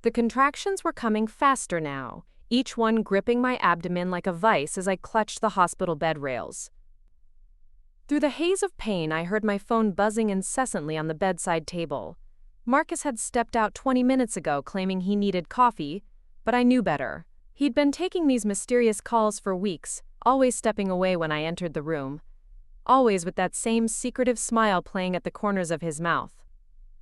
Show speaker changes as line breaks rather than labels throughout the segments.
The contractions were coming faster now, each one gripping my abdomen like a vice as I clutched the hospital bed rails. Through the haze of pain, I heard my phone buzzing incessantly on the bedside table. Marcus had stepped out 20 minutes ago claiming he needed coffee, but I knew better. He'd been taking these mysterious calls for weeks, always stepping away when I entered the room. Always with that same secretive smile playing at the corners of his mouth.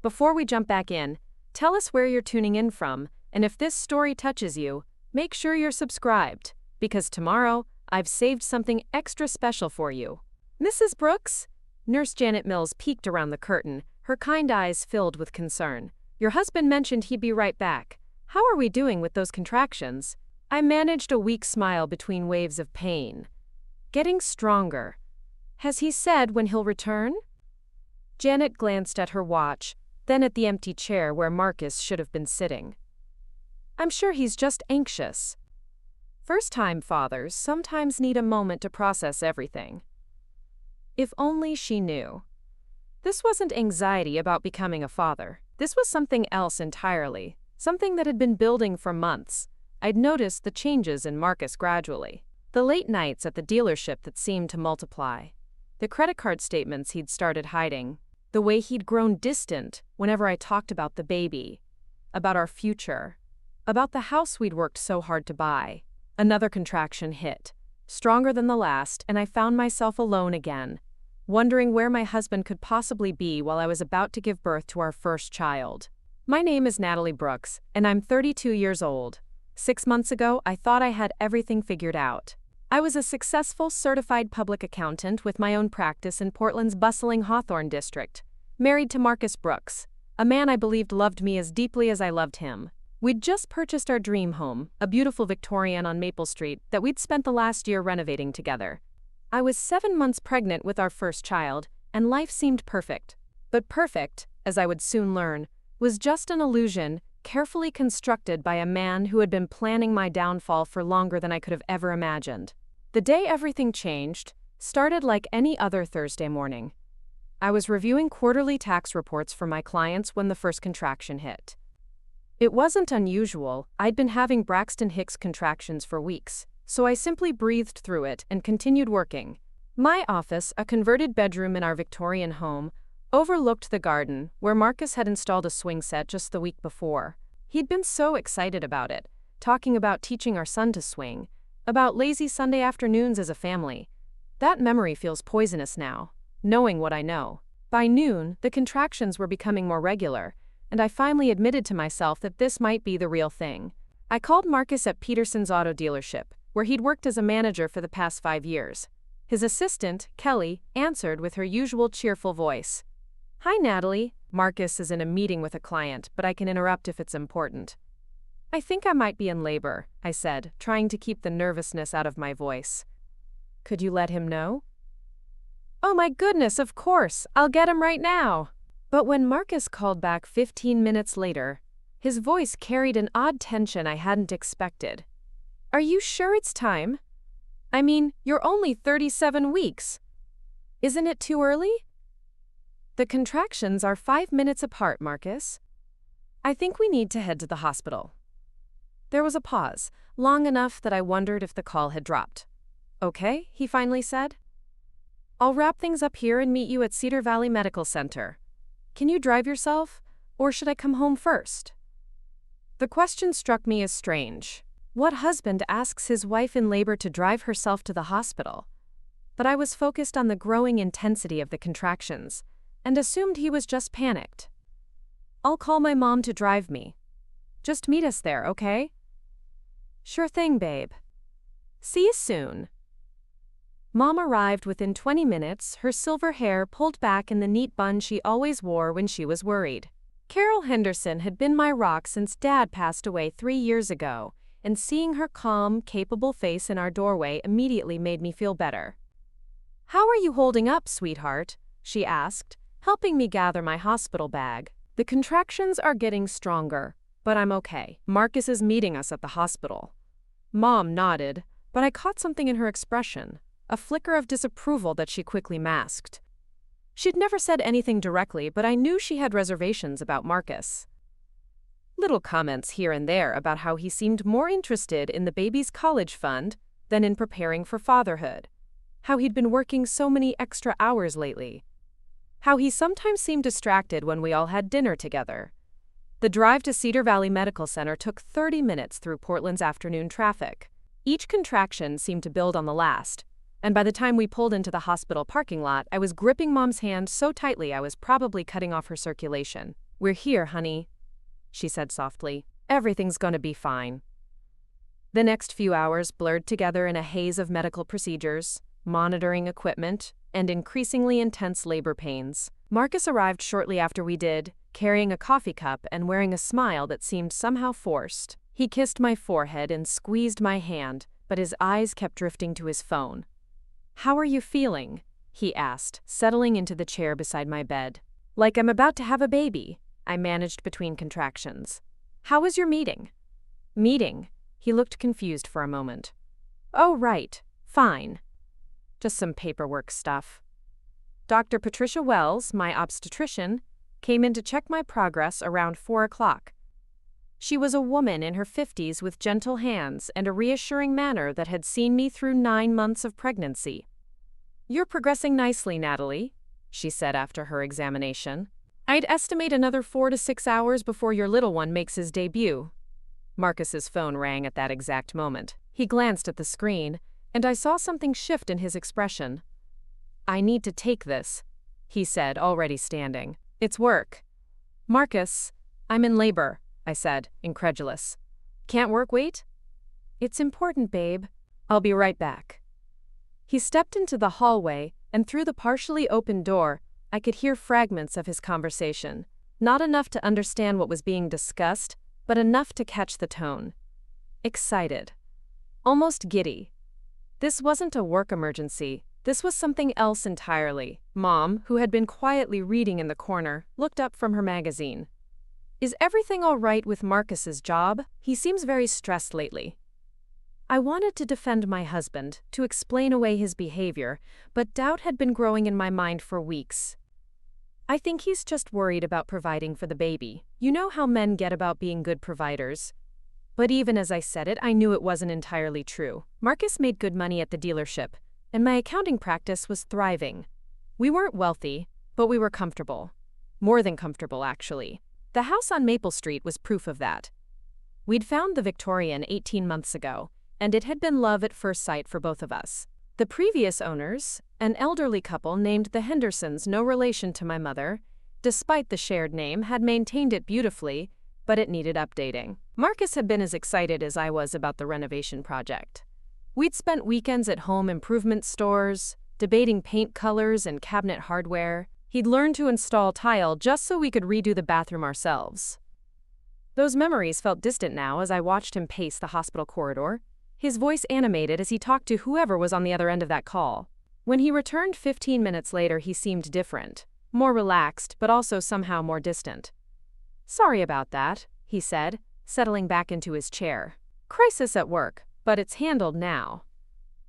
Before we jump back in, tell us where you're tuning in from, and if this story touches you, make sure you're subscribed, because tomorrow, I've saved something extra special for you. Mrs. Brooks? Nurse Janet Mills peeked around the curtain, her kind eyes filled with concern. Your husband mentioned he'd be right back. How are we doing with those contractions? I managed a weak smile between waves of pain. Getting stronger. Has he said when he'll return? Janet glanced at her watch, then at the empty chair where Marcus should have been sitting. I'm sure he's just anxious. First-time fathers sometimes need a moment to process everything. If only she knew. This wasn't anxiety about becoming a father. This was something else entirely, something that had been building for months. I'd noticed the changes in Marcus gradually. The late nights at the dealership that seemed to multiply. The credit card statements he'd started hiding. The way he'd grown distant whenever I talked about the baby, about our future, about the house we'd worked so hard to buy. Another contraction hit, stronger than the last, and I found myself alone again, wondering where my husband could possibly be while I was about to give birth to our first child. My name is Natalie Brooks, and I'm 32 years old. 6 months ago, I thought I had everything figured out. I was a successful certified public accountant with my own practice in Portland's bustling Hawthorne district, married to Marcus Brooks, a man I believed loved me as deeply as I loved him. We'd just purchased our dream home, a beautiful Victorian on Maple Street that we'd spent the last year renovating together. I was 7 months pregnant with our first child, and life seemed perfect. But perfect, as I would soon learn, was just an illusion carefully constructed by a man who had been planning my downfall for longer than I could have ever imagined. The day everything changed started like any other Thursday morning. I was reviewing quarterly tax reports for my clients when the first contraction hit. It wasn't unusual. I'd been having Braxton Hicks contractions for weeks, so I simply breathed through it and continued working. My office, a converted bedroom in our Victorian home, overlooked the garden, where Marcus had installed a swing set just the week before. He'd been so excited about it, talking about teaching our son to swing, about lazy Sunday afternoons as a family. That memory feels poisonous now, knowing what I know. By noon, the contractions were becoming more regular, and I finally admitted to myself that this might be the real thing. I called Marcus at Peterson's auto dealership, where he'd worked as a manager for the past 5 years. His assistant, Kelly, answered with her usual cheerful voice. Hi, Natalie. Marcus is in a meeting with a client, but I can interrupt if it's important. I think I might be in labor, I said, trying to keep the nervousness out of my voice. Could you let him know? Oh my goodness, of course. I'll get him right now. But when Marcus called back 15 minutes later, his voice carried an odd tension I hadn't expected. Are you sure it's time? I mean, you're only 37 weeks. Isn't it too early? The contractions are 5 minutes apart, Marcus. I think we need to head to the hospital. There was a pause, long enough that I wondered if the call had dropped. Okay, he finally said. I'll wrap things up here and meet you at Cedar Valley Medical Center. Can you drive yourself, or should I come home first? The question struck me as strange. What husband asks his wife in labor to drive herself to the hospital? But I was focused on the growing intensity of the contractions, and assumed he was just panicked. I'll call my mom to drive me. Just meet us there, okay? Sure thing, babe. See you soon. Mom arrived within 20 minutes, her silver hair pulled back in the neat bun she always wore when she was worried. Carol Henderson had been my rock since Dad passed away 3 years ago, and seeing her calm, capable face in our doorway immediately made me feel better. How are you holding up, sweetheart? She asked, helping me gather my hospital bag. The contractions are getting stronger, but I'm okay. Marcus is meeting us at the hospital. Mom nodded, but I caught something in her expression, a flicker of disapproval that she quickly masked. She'd never said anything directly, but I knew she had reservations about Marcus. Little comments here and there about how he seemed more interested in the baby's college fund than in preparing for fatherhood. How he'd been working so many extra hours lately. How he sometimes seemed distracted when we all had dinner together. The drive to Cedar Valley Medical Center took 30 minutes through Portland's afternoon traffic. Each contraction seemed to build on the last, and by the time we pulled into the hospital parking lot, I was gripping Mom's hand so tightly I was probably cutting off her circulation. "We're here, honey," she said softly. "Everything's gonna be fine." The next few hours blurred together in a haze of medical procedures, monitoring equipment, and increasingly intense labor pains. Marcus arrived shortly after we did, carrying a coffee cup and wearing a smile that seemed somehow forced. He kissed my forehead and squeezed my hand, but his eyes kept drifting to his phone. "How are you feeling?" he asked, settling into the chair beside my bed. "Like I'm about to have a baby," I managed between contractions. "How was your meeting?" "Meeting?" He looked confused for a moment. "Oh, right. Fine. Just some paperwork stuff." Dr. Patricia Wells, my obstetrician, came in to check my progress around 4 o'clock. She was a woman in her 50s with gentle hands and a reassuring manner that had seen me through 9 months of pregnancy. "You're progressing nicely, Natalie," she said after her examination. "I'd estimate another 4 to 6 hours before your little one makes his debut." Marcus's phone rang at that exact moment. He glanced at the screen, and I saw something shift in his expression. "I need to take this," he said, already standing. "It's work." "Marcus, I'm in labor," I said, incredulous. "Can't work wait?" "It's important, babe. I'll be right back." He stepped into the hallway, and through the partially open door, I could hear fragments of his conversation. Not enough to understand what was being discussed, but enough to catch the tone. Excited. Almost giddy. This wasn't a work emergency. This was something else entirely. Mom, who had been quietly reading in the corner, looked up from her magazine. "Is everything all right with Marcus's job? He seems very stressed lately." I wanted to defend my husband, to explain away his behavior, but doubt had been growing in my mind for weeks. "I think he's just worried about providing for the baby. You know how men get about being good providers." But even as I said it, I knew it wasn't entirely true. Marcus made good money at the dealership, and my accounting practice was thriving. We weren't wealthy, but we were comfortable. More than comfortable, actually. The house on Maple Street was proof of that. We'd found the Victorian 18 months ago, and it had been love at first sight for both of us. The previous owners, an elderly couple named the Hendersons, no relation to my mother, despite the shared name, had maintained it beautifully, but it needed updating. Marcus had been as excited as I was about the renovation project. We'd spent weekends at home improvement stores, debating paint colors and cabinet hardware. He'd learned to install tile just so we could redo the bathroom ourselves. Those memories felt distant now as I watched him pace the hospital corridor, his voice animated as he talked to whoever was on the other end of that call. When he returned 15 minutes later, he seemed different, more relaxed, but also somehow more distant. "Sorry about that," he said, settling back into his chair. "Crisis at work, but it's handled now."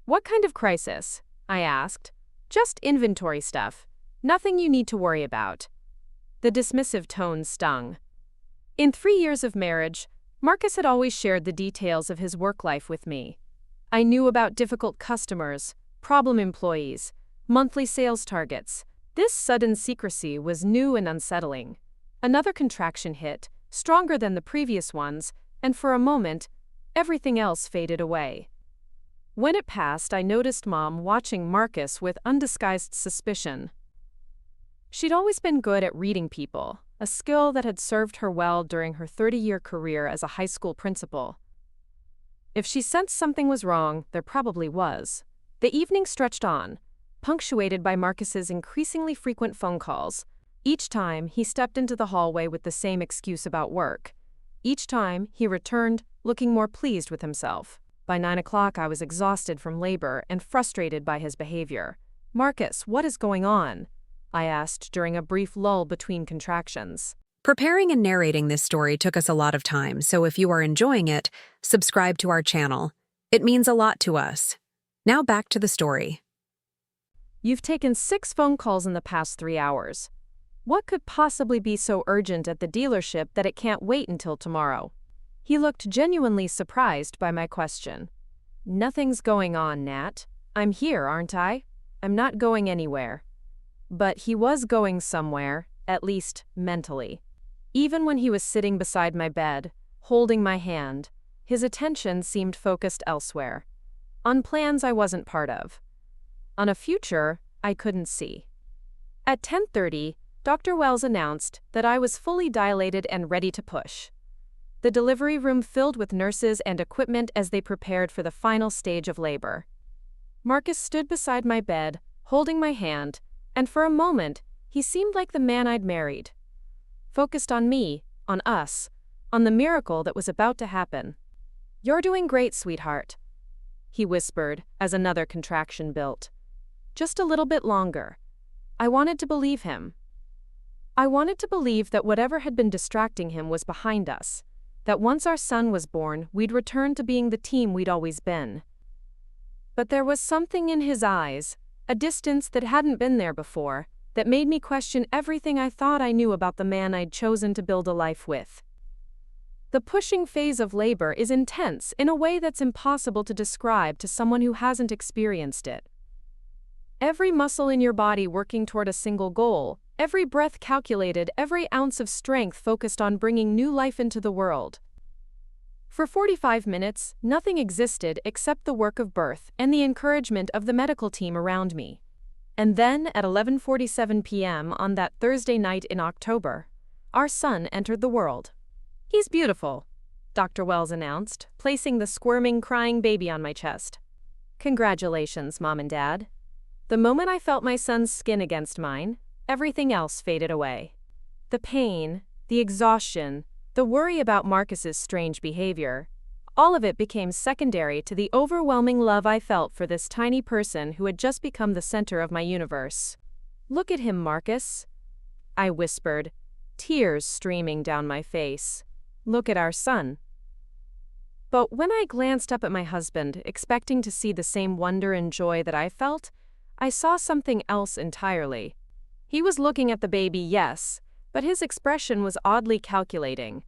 "What kind of crisis?" I asked. "Just inventory stuff. Nothing you need to worry about." The dismissive tone stung. In 3 years of marriage, Marcus had always shared the details of his work life with me. I knew about difficult customers, problem employees, monthly sales targets. This sudden secrecy was new and unsettling. Another contraction hit, stronger than the previous ones, and for a moment, everything else faded away. When it passed, I noticed Mom watching Marcus with undisguised suspicion. She'd always been good at reading people, a skill that had served her well during her 30-year career as a high school principal. If she sensed something was wrong, there probably was. The evening stretched on, punctuated by Marcus's increasingly frequent phone calls. Each time, he stepped into the hallway with the same excuse about work. Each time, he returned, looking more pleased with himself. By 9 o'clock, I was exhausted from labor and frustrated by his behavior. "Marcus, what is going on?" I asked during a brief lull between contractions.
Preparing and narrating this story took us a lot of time, so if you are enjoying it, subscribe to our channel. It means a lot to us. Now back to the story.
"You've taken 6 phone calls in the past 3 hours. What could possibly be so urgent at the dealership that it can't wait until tomorrow? He looked genuinely surprised by my question. Nothing's going on, Nat. I'm here, aren't I? I'm not going anywhere. But he was going somewhere, at least mentally. Even when he was sitting beside my bed, holding my hand, his attention seemed focused elsewhere. On plans I wasn't part of. On a future I couldn't see. At 10:30, Dr. Wells announced that I was fully dilated and ready to push. The delivery room filled with nurses and equipment as they prepared for the final stage of labor. Marcus stood beside my bed, holding my hand, and for a moment, he seemed like the man I'd married. Focused on me, on us, on the miracle that was about to happen. "You're doing great, sweetheart," he whispered as another contraction built. "Just a little bit longer." I wanted to believe him. I wanted to believe that whatever had been distracting him was behind us, that once our son was born, we'd return to being the team we'd always been. But there was something in his eyes, a distance that hadn't been there before, that made me question everything I thought I knew about the man I'd chosen to build a life with. The pushing phase of labor is intense in a way that's impossible to describe to someone who hasn't experienced it. Every muscle in your body working toward a single goal, every breath calculated, every ounce of strength focused on bringing new life into the world. For 45 minutes, nothing existed except the work of birth and the encouragement of the medical team around me. And then, at 11:47 p.m. on that Thursday night in October, our son entered the world. "He's beautiful," Dr. Wells announced, placing the squirming, crying baby on my chest. "Congratulations, Mom and Dad." The moment I felt my son's skin against mine, everything else faded away. The pain, the exhaustion, the worry about Marcus's strange behavior, all of it became secondary to the overwhelming love I felt for this tiny person who had just become the center of my universe. "Look at him, Marcus," I whispered, tears streaming down my face. "Look at our son." But when I glanced up at my husband, expecting to see the same wonder and joy that I felt, I saw something else entirely. He was looking at the baby, yes, but his expression was oddly calculating.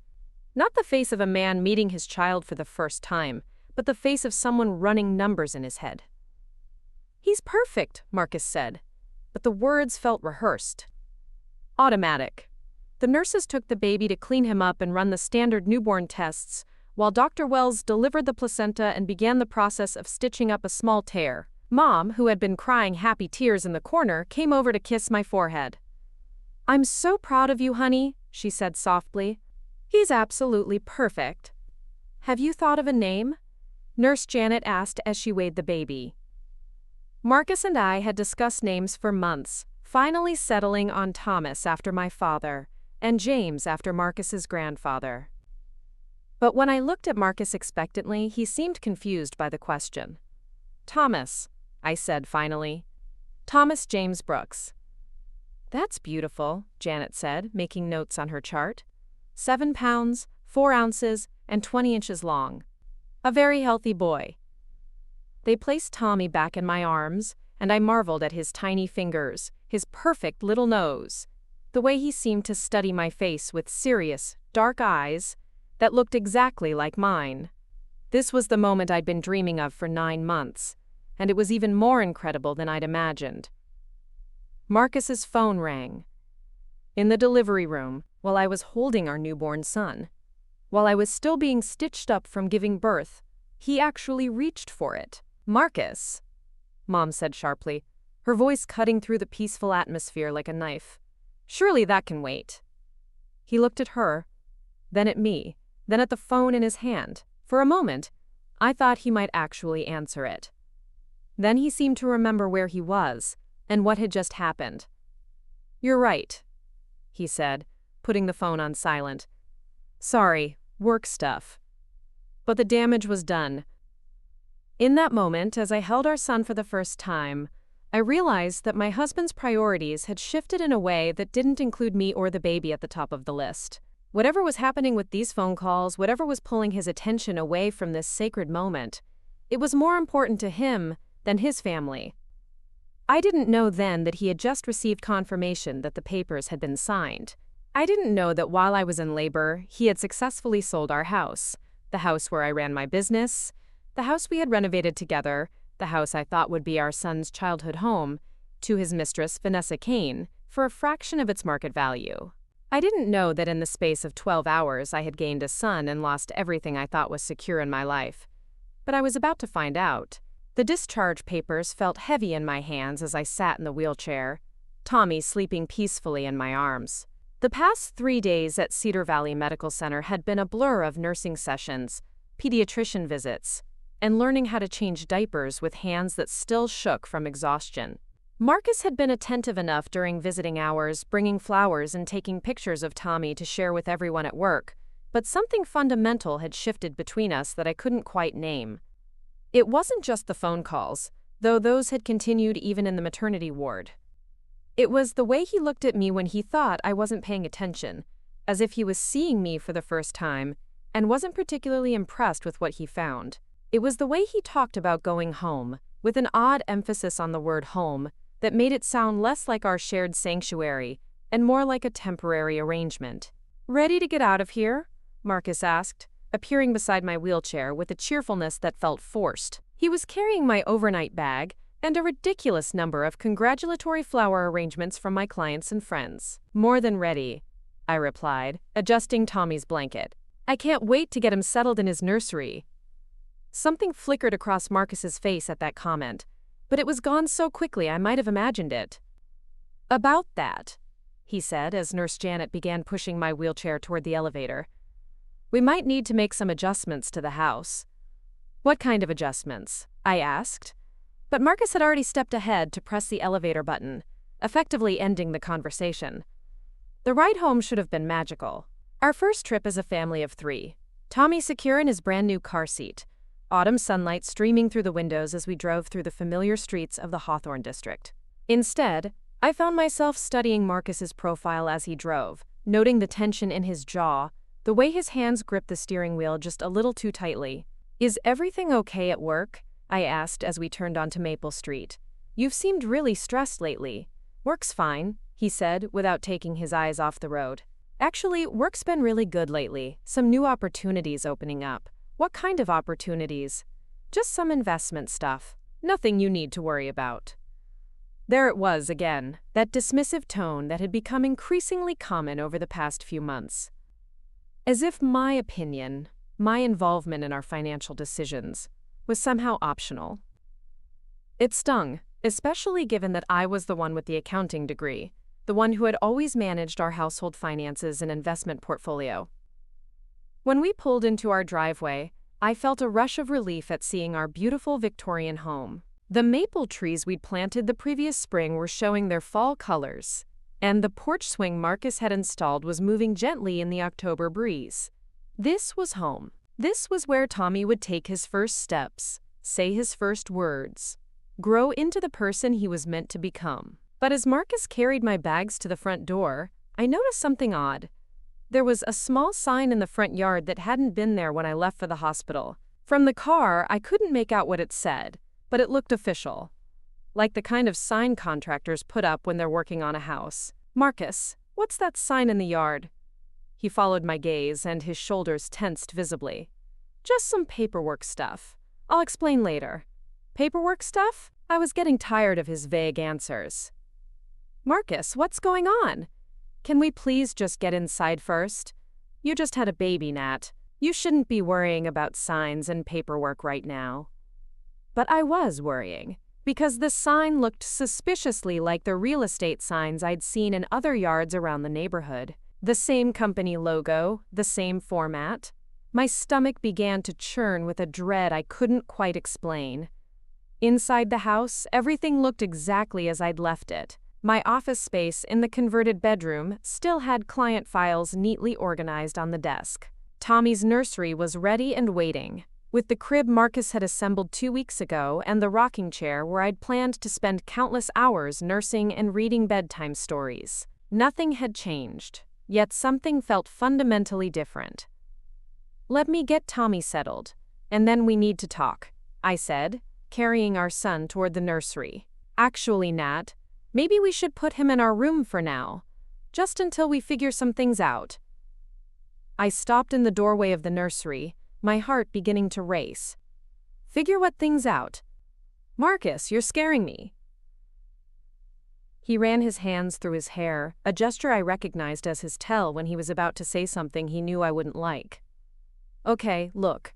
Not the face of a man meeting his child for the first time, but the face of someone running numbers in his head. "He's perfect," Marcus said, but the words felt rehearsed. Automatic. The nurses took the baby to clean him up and run the standard newborn tests, while Dr. Wells delivered the placenta and began the process of stitching up a small tear. Mom, who had been crying happy tears in the corner, came over to kiss my forehead. "I'm so proud of you, honey," she said softly. "He's absolutely perfect." "Have you thought of a name?" Nurse Janet asked as she weighed the baby. Marcus and I had discussed names for months, finally settling on Thomas after my father, and James after Marcus's grandfather. But when I looked at Marcus expectantly, he seemed confused by the question. "Thomas," I said finally. "Thomas James Brooks." "That's beautiful," Janet said, making notes on her chart. 7 pounds, 4 ounces, and 20 inches long. A very healthy boy. They placed Tommy back in my arms, and I marveled at his tiny fingers, his perfect little nose, the way he seemed to study my face with serious, dark eyes that looked exactly like mine. This was the moment I'd been dreaming of for 9 months, and it was even more incredible than I'd imagined. Marcus's phone rang. In the delivery room, while I was holding our newborn son, while I was still being stitched up from giving birth, he actually reached for it. "Marcus," Mom said sharply, her voice cutting through the peaceful atmosphere like a knife. "Surely that can wait." He looked at her, then at me, then at the phone in his hand. For a moment, I thought he might actually answer it. Then he seemed to remember where he was and what had just happened. "You're right," he said, putting the phone on silent. "Sorry, work stuff." But the damage was done. In that moment, as I held our son for the first time, I realized that my husband's priorities had shifted in a way that didn't include me or the baby at the top of the list. Whatever was happening with these phone calls, whatever was pulling his attention away from this sacred moment, it was more important to him than his family. I didn't know then that he had just received confirmation that the papers had been signed. I didn't know that while I was in labor, he had successfully sold our house, the house where I ran my business, the house we had renovated together, the house I thought would be our son's childhood home, to his mistress, Vanessa Kane, for a fraction of its market value. I didn't know that in the space of 12 hours I had gained a son and lost everything I thought was secure in my life. But I was about to find out. The discharge papers felt heavy in my hands as I sat in the wheelchair, Tommy sleeping peacefully in my arms. The past 3 days at Cedar Valley Medical Center had been a blur of nursing sessions, pediatrician visits, and learning how to change diapers with hands that still shook from exhaustion. Marcus had been attentive enough during visiting hours, bringing flowers and taking pictures of Tommy to share with everyone at work, but something fundamental had shifted between us that I couldn't quite name. It wasn't just the phone calls, though those had continued even in the maternity ward. It was the way he looked at me when he thought I wasn't paying attention, as if he was seeing me for the first time and wasn't particularly impressed with what he found. It was the way he talked about going home, with an odd emphasis on the word home, that made it sound less like our shared sanctuary and more like a temporary arrangement. "Ready to get out of here?" Marcus asked, appearing beside my wheelchair with a cheerfulness that felt forced. He was carrying my overnight bag and a ridiculous number of congratulatory flower arrangements from my clients and friends. "More than ready," I replied, adjusting Tommy's blanket. "I can't wait to get him settled in his nursery." Something flickered across Marcus's face at that comment, but it was gone so quickly I might have imagined it. "About that," he said as Nurse Janet began pushing my wheelchair toward the elevator, "we might need to make some adjustments to the house." "What kind of adjustments?" I asked. But Marcus had already stepped ahead to press the elevator button, effectively ending the conversation. The ride home should have been magical. Our first trip as a family of 3. Tommy secure in his brand new car seat. Autumn sunlight streaming through the windows as we drove through the familiar streets of the Hawthorne district. Instead, I found myself studying Marcus's profile as he drove, noting the tension in his jaw, the way his hands gripped the steering wheel just a little too tightly. "Is everything okay at work?" I asked as we turned onto Maple Street. "You've seemed really stressed lately." "Work's fine," he said, without taking his eyes off the road. "Actually, work's been really good lately. Some new opportunities opening up." "What kind of opportunities?" "Just some investment stuff. Nothing you need to worry about." There it was again, that dismissive tone that had become increasingly common over the past few months. As if my opinion, my involvement in our financial decisions, was somehow optional. It stung, especially given that I was the one with the accounting degree, the one who had always managed our household finances and investment portfolio. When we pulled into our driveway, I felt a rush of relief at seeing our beautiful Victorian home. The maple trees we'd planted the previous spring were showing their fall colors, and the porch swing Marcus had installed was moving gently in the October breeze. This was home. This was where Tommy would take his first steps, say his first words, grow into the person he was meant to become. But as Marcus carried my bags to the front door, I noticed something odd. There was a small sign in the front yard that hadn't been there when I left for the hospital. From the car, I couldn't make out what it said, but it looked official, like the kind of sign contractors put up when they're working on a house. "Marcus, what's that sign in the yard?" He followed my gaze, and his shoulders tensed visibly. "Just some paperwork stuff. I'll explain later." "Paperwork stuff?" I was getting tired of his vague answers. "Marcus, what's going on? Can we please just get inside first? You just had a baby, Nat. You shouldn't be worrying about signs and paperwork right now." But I was worrying, because the sign looked suspiciously like the real estate signs I'd seen in other yards around the neighborhood. The same company logo, the same format. My stomach began to churn with a dread I couldn't quite explain. Inside the house, everything looked exactly as I'd left it. My office space in the converted bedroom still had client files neatly organized on the desk. Tommy's nursery was ready and waiting, with the crib Marcus had assembled 2 weeks ago and the rocking chair where I'd planned to spend countless hours nursing and reading bedtime stories. Nothing had changed, yet something felt fundamentally different. "Let me get Tommy settled, and then we need to talk," I said, carrying our son toward the nursery. Actually, Nat, maybe we should put him in our room for now, just until we figure some things out. I stopped in the doorway of the nursery, my heart beginning to race. Figure what things out? Marcus, you're scaring me. He ran his hands through his hair, a gesture I recognized as his tell when he was about to say something he knew I wouldn't like. Okay, look.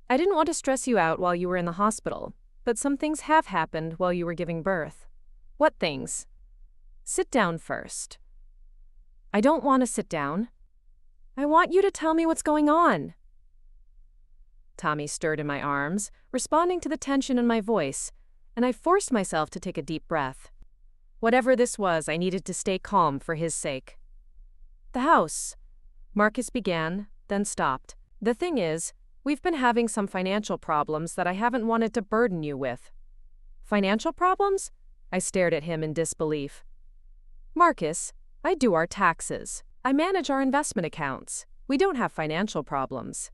I didn't want to stress you out while you were in the hospital, but some things have happened while you were giving birth. What things? Sit down first. I don't want to sit down. I want you to tell me what's going on. Tommy stirred in my arms, responding to the tension in my voice, and I forced myself to take a deep breath. Whatever this was, I needed to stay calm for his sake. The house, Marcus began, then stopped. The thing is, we've been having some financial problems that I haven't wanted to burden you with. Financial problems? I stared at him in disbelief. Marcus, I do our taxes. I manage our investment accounts. We don't have financial problems.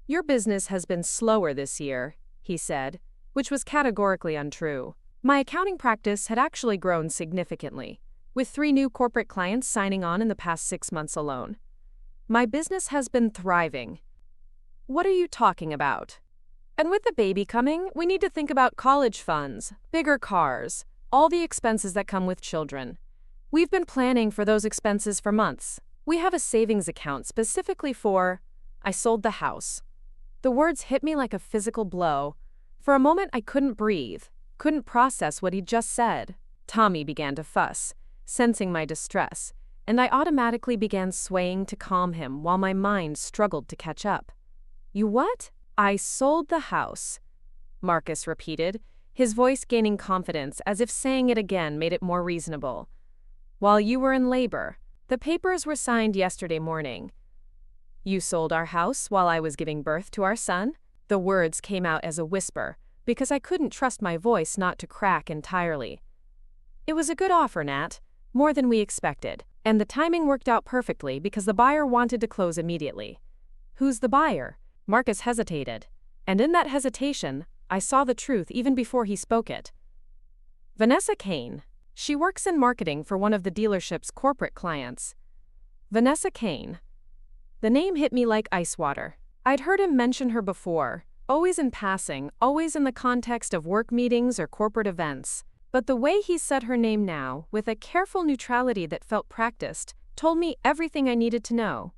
Your business has been slower this year, he said, which was categorically untrue. My accounting practice had actually grown significantly, with 3 new corporate clients signing on in the past 6 months alone. My business has been thriving. What are you talking about? And with the baby coming, we need to think about college funds, bigger cars, all the expenses that come with children. We've been planning for those expenses for months. We have a savings account specifically for... I sold the house. The words hit me like a physical blow. For a moment, I couldn't breathe, couldn't process what he'd just said. Tommy began to fuss, sensing my distress, and I automatically began swaying to calm him while my mind struggled to catch up. You what? I sold the house, Marcus repeated, his voice gaining confidence as if saying it again made it more reasonable. While you were in labor, the papers were signed yesterday morning. You sold our house while I was giving birth to our son? The words came out as a whisper, because I couldn't trust my voice not to crack entirely. It was a good offer, Nat, more than we expected, and the timing worked out perfectly because the buyer wanted to close immediately. Who's the buyer? Marcus hesitated, and in that hesitation, I saw the truth even before he spoke it. Vanessa Kane. She works in marketing for one of the dealership's corporate clients. Vanessa Kane. The name hit me like ice water. I'd heard him mention her before, always in passing, always in the context of work meetings or corporate events. But the way he said her name now, with a careful neutrality that felt practiced, told me everything I needed to know.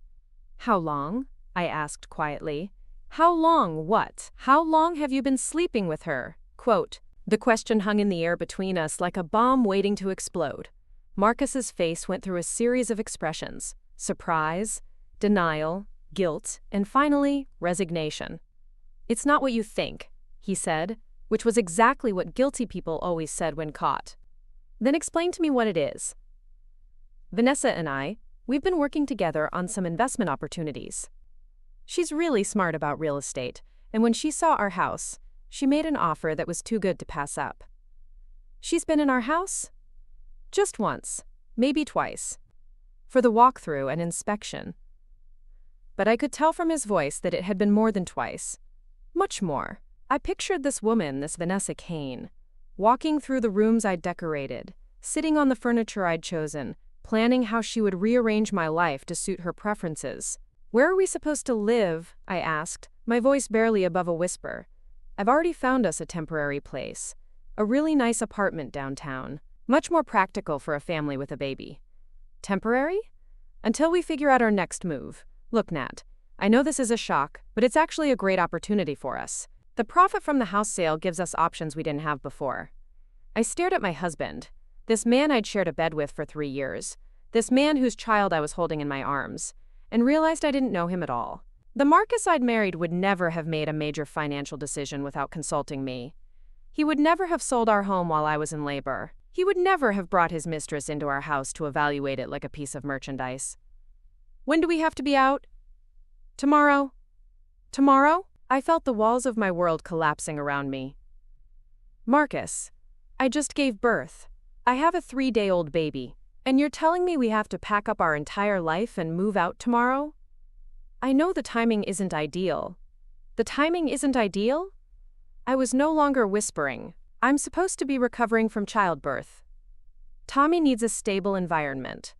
How long? I asked quietly. How long what? How long have you been sleeping with her? Quote. The question hung in the air between us like a bomb waiting to explode. Marcus's face went through a series of expressions: surprise, denial, guilt, and finally, resignation. It's not what you think, he said, which was exactly what guilty people always said when caught. Then explain to me what it is. Vanessa and we've been working together on some investment opportunities. She's really smart about real estate, and when she saw our house, she made an offer that was too good to pass up. She's been in our house? Just once, maybe twice, for the walkthrough and inspection. But I could tell from his voice that it had been more than twice. Much more. I pictured this woman, this Vanessa Kane, walking through the rooms I'd decorated, sitting on the furniture I'd chosen, planning how she would rearrange my life to suit her preferences. Where are we supposed to live? I asked, my voice barely above a whisper. I've already found us a temporary place. A really nice apartment downtown. Much more practical for a family with a baby. Temporary? Until we figure out our next move. Look, Nat, I know this is a shock, but it's actually a great opportunity for us. The profit from the house sale gives us options we didn't have before. I stared at my husband, this man I'd shared a bed with for 3 years, this man whose child I was holding in my arms, and realized I didn't know him at all. The Marcus I'd married would never have made a major financial decision without consulting me. He would never have sold our home while I was in labor. He would never have brought his mistress into our house to evaluate it like a piece of merchandise. When do we have to be out? Tomorrow. Tomorrow? I felt the walls of my world collapsing around me. Marcus, I just gave birth. I have a 3-day-old baby, and you're telling me we have to pack up our entire life and move out tomorrow? I know the timing isn't ideal. The timing isn't ideal? I was no longer whispering. I'm supposed to be recovering from childbirth. Tommy needs a stable environment.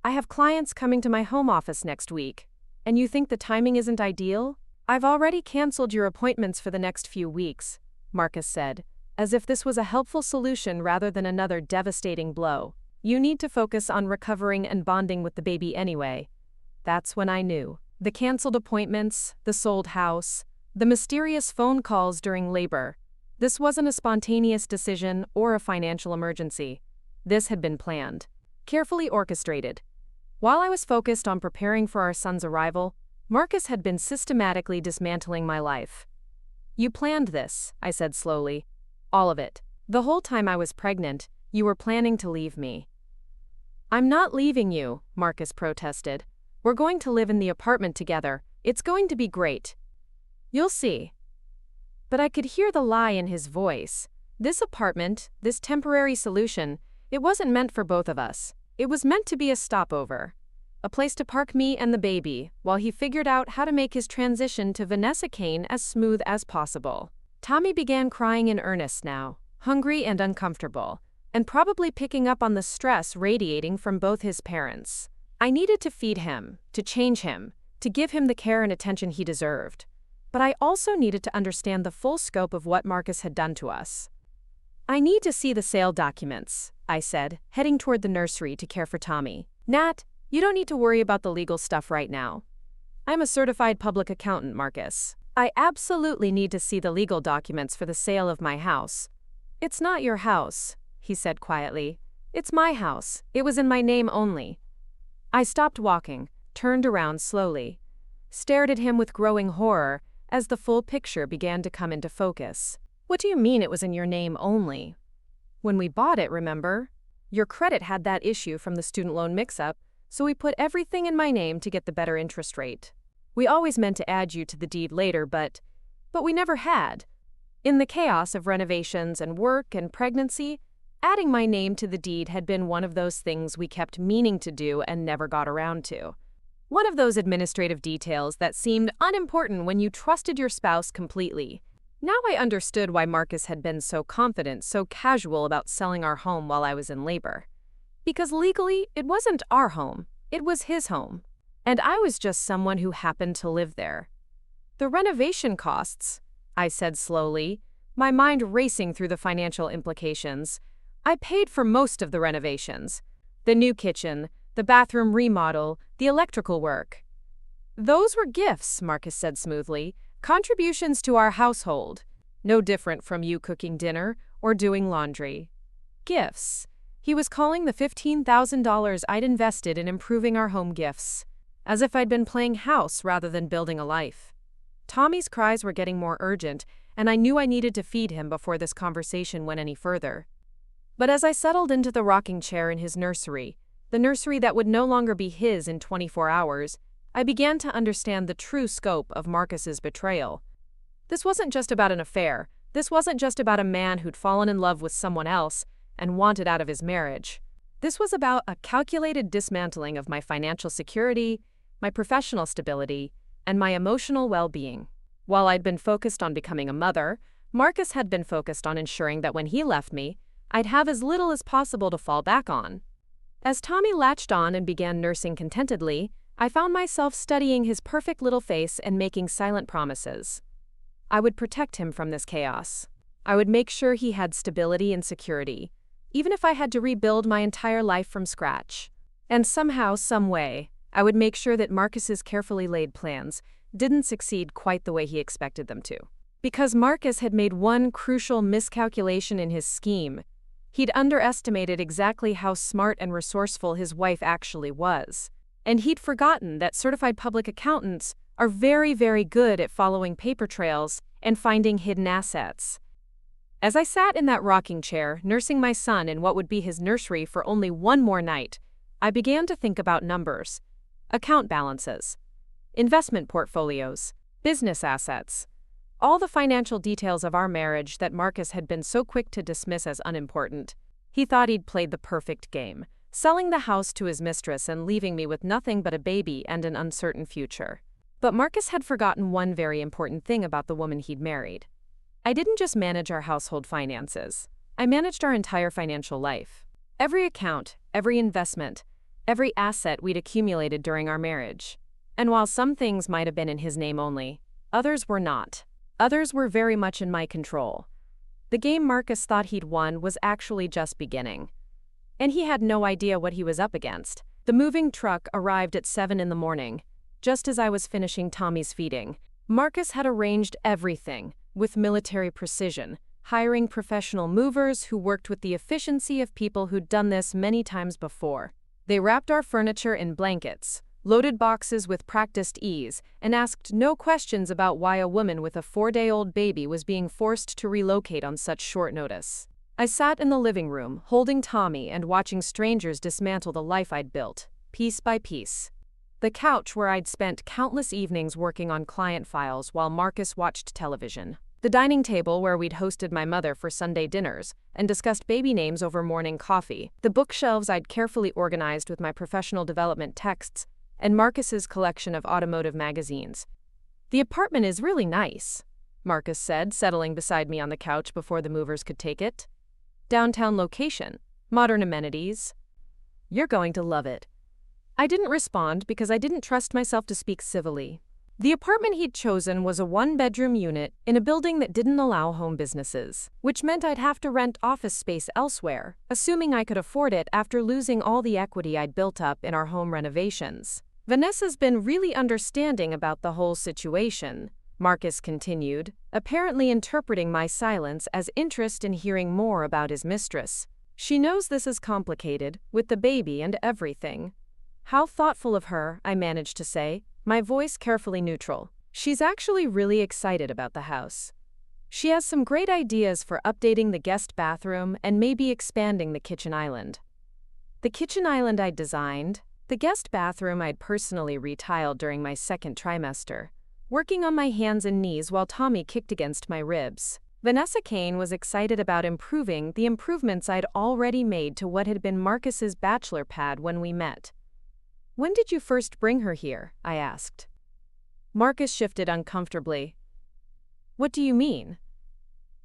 I have clients coming to my home office next week, and you think the timing isn't ideal? I've already canceled your appointments for the next few weeks, Marcus said, as if this was a helpful solution rather than another devastating blow. You need to focus on recovering and bonding with the baby anyway. That's when I knew. The canceled appointments, the sold house, the mysterious phone calls during labor. This wasn't a spontaneous decision or a financial emergency. This had been planned, carefully orchestrated. While I was focused on preparing for our son's arrival, Marcus had been systematically dismantling my life. You planned this, I said slowly. All of it. The whole time I was pregnant, you were planning to leave me. I'm not leaving you, Marcus protested. We're going to live in the apartment together. It's going to be great. You'll see. But I could hear the lie in his voice. This apartment, this temporary solution, it wasn't meant for both of us. It was meant to be a stopover. A place to park me and the baby, while he figured out how to make his transition to Vanessa Kane as smooth as possible. Tommy began crying in earnest now, hungry and uncomfortable, and probably picking up on the stress radiating from both his parents. I needed to feed him, to change him, to give him the care and attention he deserved. But I also needed to understand the full scope of what Marcus had done to us. I need to see the sale documents, I said, heading toward the nursery to care for Tommy. Nat, you don't need to worry about the legal stuff right now. I'm a certified public accountant, Marcus. I absolutely need to see the legal documents for the sale of my house. It's not your house, he said quietly. It's my house. It was in my name only. I stopped walking, turned around slowly, stared at him with growing horror as the full picture began to come into focus. What do you mean it was in your name only? When we bought it, remember? Your credit had that issue from the student loan mix-up, so we put everything in my name to get the better interest rate. We always meant to add you to the deed later, but we never had. In the chaos of renovations and work and pregnancy, adding my name to the deed had been one of those things we kept meaning to do and never got around to. One of those administrative details that seemed unimportant when you trusted your spouse completely. Now I understood why Marcus had been so confident, so casual about selling our home while I was in labor. Because legally, it wasn't our home, it was his home. And I was just someone who happened to live there. The renovation costs, I said slowly, my mind racing through the financial implications. I paid for most of the renovations. The new kitchen, the bathroom remodel, the electrical work. Those were gifts, Marcus said smoothly. Contributions to our household, no different from you cooking dinner or doing laundry. Gifts. He was calling the $15,000 I'd invested in improving our home gifts, as if I'd been playing house rather than building a life. Tommy's cries were getting more urgent, and I knew I needed to feed him before this conversation went any further. But as I settled into the rocking chair in his nursery, the nursery that would no longer be his in 24 hours, I began to understand the true scope of Marcus's betrayal. This wasn't just about an affair. This wasn't just about a man who'd fallen in love with someone else and wanted out of his marriage. This was about a calculated dismantling of my financial security, my professional stability, and my emotional well-being. While I'd been focused on becoming a mother, Marcus had been focused on ensuring that when he left me, I'd have as little as possible to fall back on. As Tommy latched on and began nursing contentedly, I found myself studying his perfect little face and making silent promises. I would protect him from this chaos. I would make sure he had stability and security, even if I had to rebuild my entire life from scratch. And somehow, some way, I would make sure that Marcus's carefully laid plans didn't succeed quite the way he expected them to. Because Marcus had made one crucial miscalculation in his scheme. He'd underestimated exactly how smart and resourceful his wife actually was. And he'd forgotten that certified public accountants are very, very good at following paper trails and finding hidden assets. As I sat in that rocking chair, nursing my son in what would be his nursery for only one more night, I began to think about numbers, account balances, investment portfolios, business assets, all the financial details of our marriage that Marcus had been so quick to dismiss as unimportant. He thought he'd played the perfect game, selling the house to his mistress and leaving me with nothing but a baby and an uncertain future. But Marcus had forgotten one very important thing about the woman he'd married. I didn't just manage our household finances. I managed our entire financial life. Every account, every investment, every asset we'd accumulated during our marriage. And while some things might have been in his name only, others were not. Others were very much in my control. The game Marcus thought he'd won was actually just beginning. And he had no idea what he was up against. The moving truck arrived at 7 in the morning, just as I was finishing Tommy's feeding. Marcus had arranged everything, with military precision, hiring professional movers who worked with the efficiency of people who'd done this many times before. They wrapped our furniture in blankets, loaded boxes with practiced ease, and asked no questions about why a woman with a 4-day-old baby was being forced to relocate on such short notice. I sat in the living room, holding Tommy and watching strangers dismantle the life I'd built, piece by piece. The couch where I'd spent countless evenings working on client files while Marcus watched television. The dining table where we'd hosted my mother for Sunday dinners and discussed baby names over morning coffee. The bookshelves I'd carefully organized with my professional development texts, and Marcus's collection of automotive magazines. "The apartment is really nice," Marcus said, settling beside me on the couch before the movers could take it. "Downtown location, modern amenities. You're going to love it." I didn't respond because I didn't trust myself to speak civilly. The apartment he'd chosen was a 1-bedroom unit in a building that didn't allow home businesses, which meant I'd have to rent office space elsewhere, assuming I could afford it after losing all the equity I'd built up in our home renovations. "Vanessa's been really understanding about the whole situation," Marcus continued, apparently interpreting my silence as interest in hearing more about his mistress. "She knows this is complicated, with the baby and everything." "How thoughtful of her," I managed to say, my voice carefully neutral. "She's actually really excited about the house. She has some great ideas for updating the guest bathroom and maybe expanding the kitchen island." The kitchen island I'd designed, the guest bathroom I'd personally retiled during my second trimester, working on my hands and knees while Tommy kicked against my ribs. Vanessa Kane was excited about improving the improvements I'd already made to what had been Marcus's bachelor pad when we met. "When did you first bring her here?" I asked. Marcus shifted uncomfortably. "What do you mean?"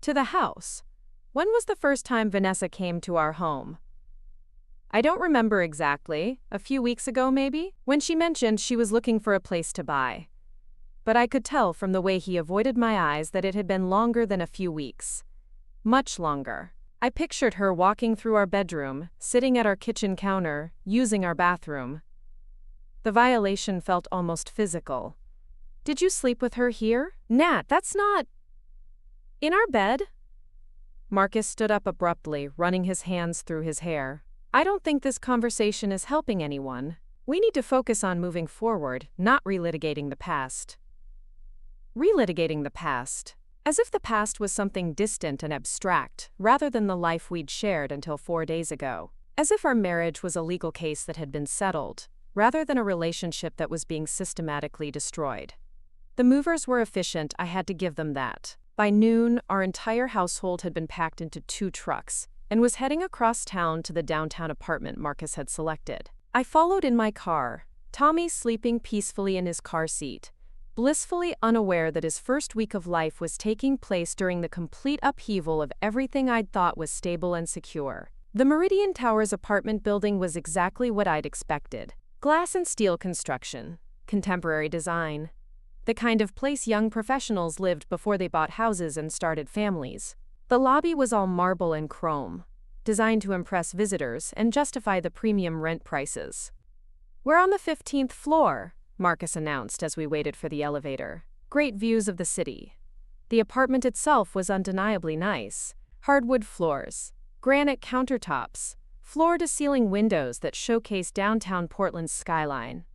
"To the house. When was the first time Vanessa came to our home?" "I don't remember exactly. A few weeks ago, maybe, when she mentioned she was looking for a place to buy." But I could tell from the way he avoided my eyes that it had been longer than a few weeks. Much longer. I pictured her walking through our bedroom, sitting at our kitchen counter, using our bathroom. The violation felt almost physical. "Did you sleep with her here?" "Nat, that's not..." "In our bed?" Marcus stood up abruptly, running his hands through his hair. "I don't think this conversation is helping anyone. We need to focus on moving forward, not relitigating the past." Relitigating the past. As if the past was something distant and abstract, rather than the life we'd shared until 4 days ago. As if our marriage was a legal case that had been settled, rather than a relationship that was being systematically destroyed. The movers were efficient, I had to give them that. By noon, our entire household had been packed into 2 trucks, and was heading across town to the downtown apartment Marcus had selected. I followed in my car, Tommy sleeping peacefully in his car seat, blissfully unaware that his first week of life was taking place during the complete upheaval of everything I'd thought was stable and secure. The Meridian Towers apartment building was exactly what I'd expected. Glass and steel construction, contemporary design. The kind of place young professionals lived before they bought houses and started families. The lobby was all marble and chrome, designed to impress visitors and justify the premium rent prices. "We're on the 15th floor," Marcus announced as we waited for the elevator. Great views of the city. The apartment itself was undeniably nice. Hardwood floors, granite countertops, floor-to-ceiling windows that showcase downtown Portland's skyline.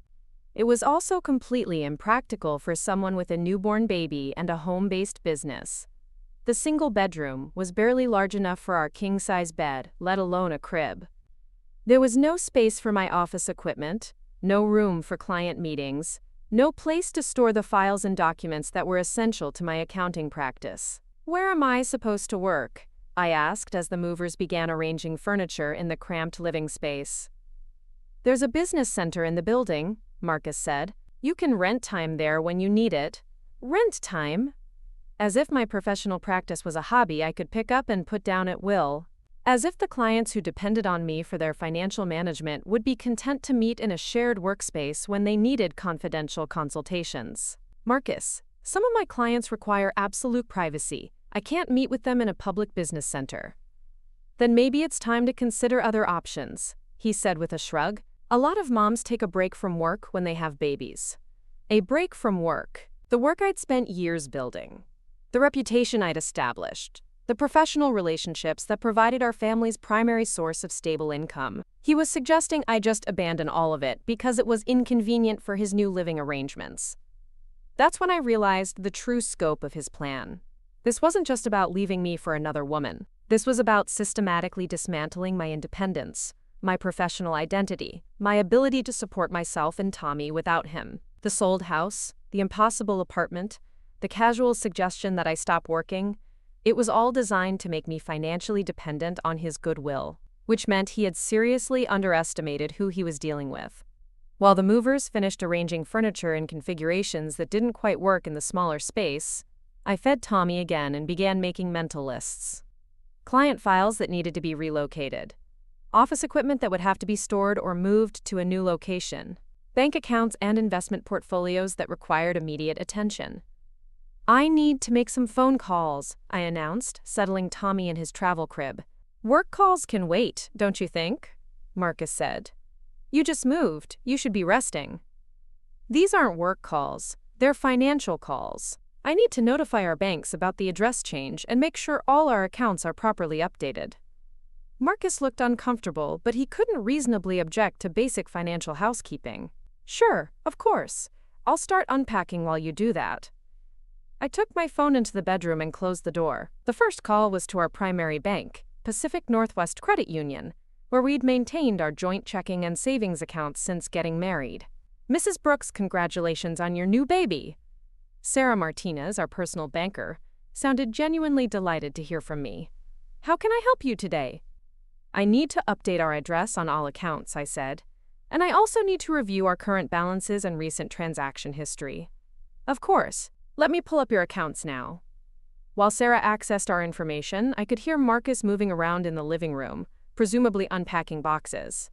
It was also completely impractical for someone with a newborn baby and a home-based business. The single bedroom was barely large enough for our king-size bed, let alone a crib. There was no space for my office equipment, no room for client meetings, no place to store the files and documents that were essential to my accounting practice. "Where am I supposed to work?" I asked as the movers began arranging furniture in the cramped living space. "There's a business center in the building," Marcus said. "You can rent time there when you need it." "Rent time?" As if my professional practice was a hobby I could pick up and put down at will. As if the clients who depended on me for their financial management would be content to meet in a shared workspace when they needed confidential consultations. Marcus, some of my clients require absolute privacy. I can't meet with them in a public business center. Then maybe it's time to consider other options, he said with a shrug. A lot of moms take a break from work when they have babies. A break from work. The work I'd spent years building. The reputation I'd established. The professional relationships that provided our family's primary source of stable income. He was suggesting I just abandon all of it because it was inconvenient for his new living arrangements. That's when I realized the true scope of his plan. This wasn't just about leaving me for another woman. This was about systematically dismantling my independence, my professional identity, my ability to support myself and Tommy without him. The sold house, the impossible apartment, the casual suggestion that I stop working, it was all designed to make me financially dependent on his goodwill, which meant he had seriously underestimated who he was dealing with. While the movers finished arranging furniture in configurations that didn't quite work in the smaller space, I fed Tommy again and began making mental lists. Client files that needed to be relocated. Office equipment that would have to be stored or moved to a new location. Bank accounts and investment portfolios that required immediate attention. I need to make some phone calls, I announced, settling Tommy in his travel crib. Work calls can wait, don't you think? Marcus said. You just moved, you should be resting. These aren't work calls, they're financial calls. I need to notify our banks about the address change and make sure all our accounts are properly updated. Marcus looked uncomfortable, but he couldn't reasonably object to basic financial housekeeping. Sure, of course. I'll start unpacking while you do that. I took my phone into the bedroom and closed the door. The first call was to our primary bank, Pacific Northwest Credit Union, where we'd maintained our joint checking and savings accounts since getting married. Mrs. Brooks, congratulations on your new baby. Sarah Martinez, our personal banker, sounded genuinely delighted to hear from me. How can I help you today? I need to update our address on all accounts, I said, and I also need to review our current balances and recent transaction history. Of course. Let me pull up your accounts now. While Sarah accessed our information, I could hear Marcus moving around in the living room, presumably unpacking boxes.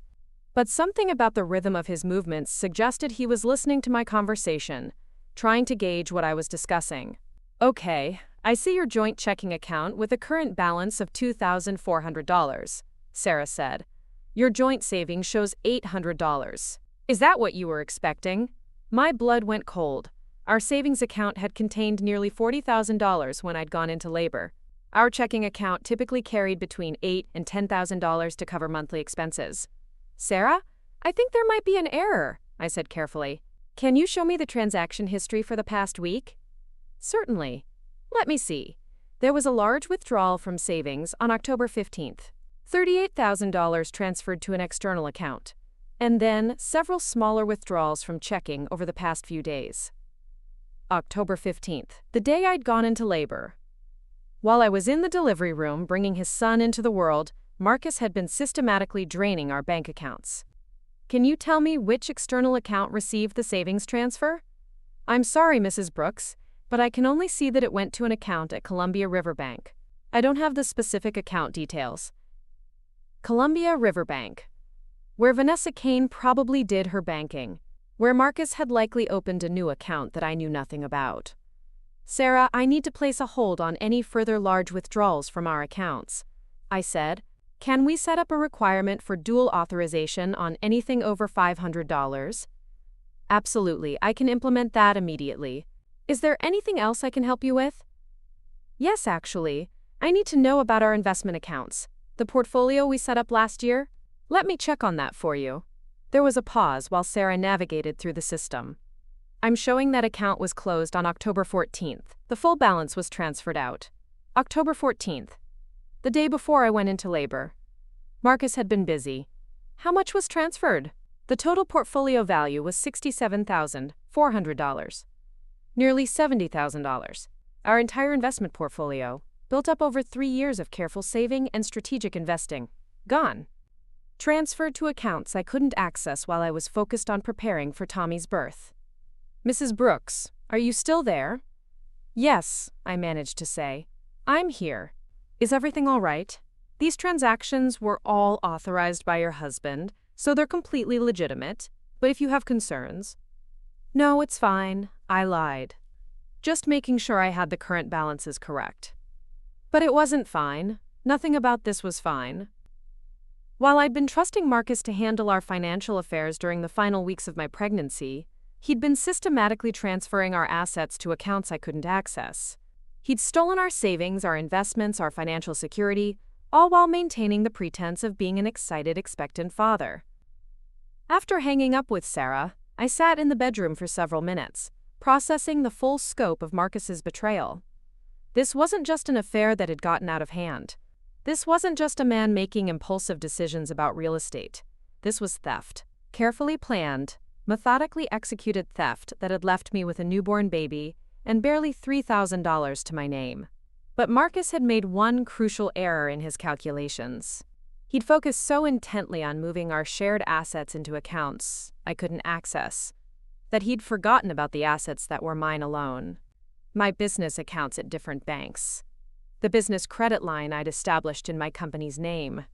But something about the rhythm of his movements suggested he was listening to my conversation, trying to gauge what I was discussing. Okay, I see your joint checking account with a current balance of $2,400, Sarah said. Your joint savings shows $800. Is that what you were expecting? My blood went cold. Our savings account had contained nearly $40,000 when I'd gone into labor. Our checking account typically carried between $8,000 and $10,000 to cover monthly expenses. Sarah, I think there might be an error, I said carefully. Can you show me the transaction history for the past week? Certainly. Let me see. There was a large withdrawal from savings on October 15th. $38,000 transferred to an external account. And then several smaller withdrawals from checking over the past few days. October 15th, the day I'd gone into labor. While I was in the delivery room bringing his son into the world, Marcus had been systematically draining our bank accounts. Can you tell me which external account received the savings transfer? I'm sorry, Mrs. Brooks, but I can only see that it went to an account at Columbia River Bank. I don't have the specific account details. Columbia River Bank, where Vanessa Kane probably did her banking, where Marcus had likely opened a new account that I knew nothing about. Sarah, I need to place a hold on any further large withdrawals from our accounts, I said. Can we set up a requirement for dual authorization on anything over $500? Absolutely, I can implement that immediately. Is there anything else I can help you with? Yes, actually. I need to know about our investment accounts. The portfolio we set up last year? Let me check on that for you. There was a pause while Sarah navigated through the system. I'm showing that account was closed on October 14th. The full balance was transferred out. October 14th. The day before I went into labor. Marcus had been busy. How much was transferred? The total portfolio value was $67,400. Nearly $70,000. Our entire investment portfolio, built up over 3 years of careful saving and strategic investing, gone. Transferred to accounts I couldn't access while I was focused on preparing for Tommy's birth. Mrs. Brooks, are you still there? Yes, I managed to say. I'm here. Is everything all right? These transactions were all authorized by your husband, so they're completely legitimate. But if you have concerns... No, it's fine. I lied. Just making sure I had the current balances correct. But it wasn't fine. Nothing about this was fine. While I'd been trusting Marcus to handle our financial affairs during the final weeks of my pregnancy, he'd been systematically transferring our assets to accounts I couldn't access. He'd stolen our savings, our investments, our financial security, all while maintaining the pretense of being an excited, expectant father. After hanging up with Sarah, I sat in the bedroom for several minutes, processing the full scope of Marcus's betrayal. This wasn't just an affair that had gotten out of hand. This wasn't just a man making impulsive decisions about real estate. This was theft. Carefully planned, methodically executed theft that had left me with a newborn baby and barely $3,000 to my name. But Marcus had made one crucial error in his calculations. He'd focused so intently on moving our shared assets into accounts I couldn't access that he'd forgotten about the assets that were mine alone. My business accounts at different banks. The business credit line I'd established in my company's name.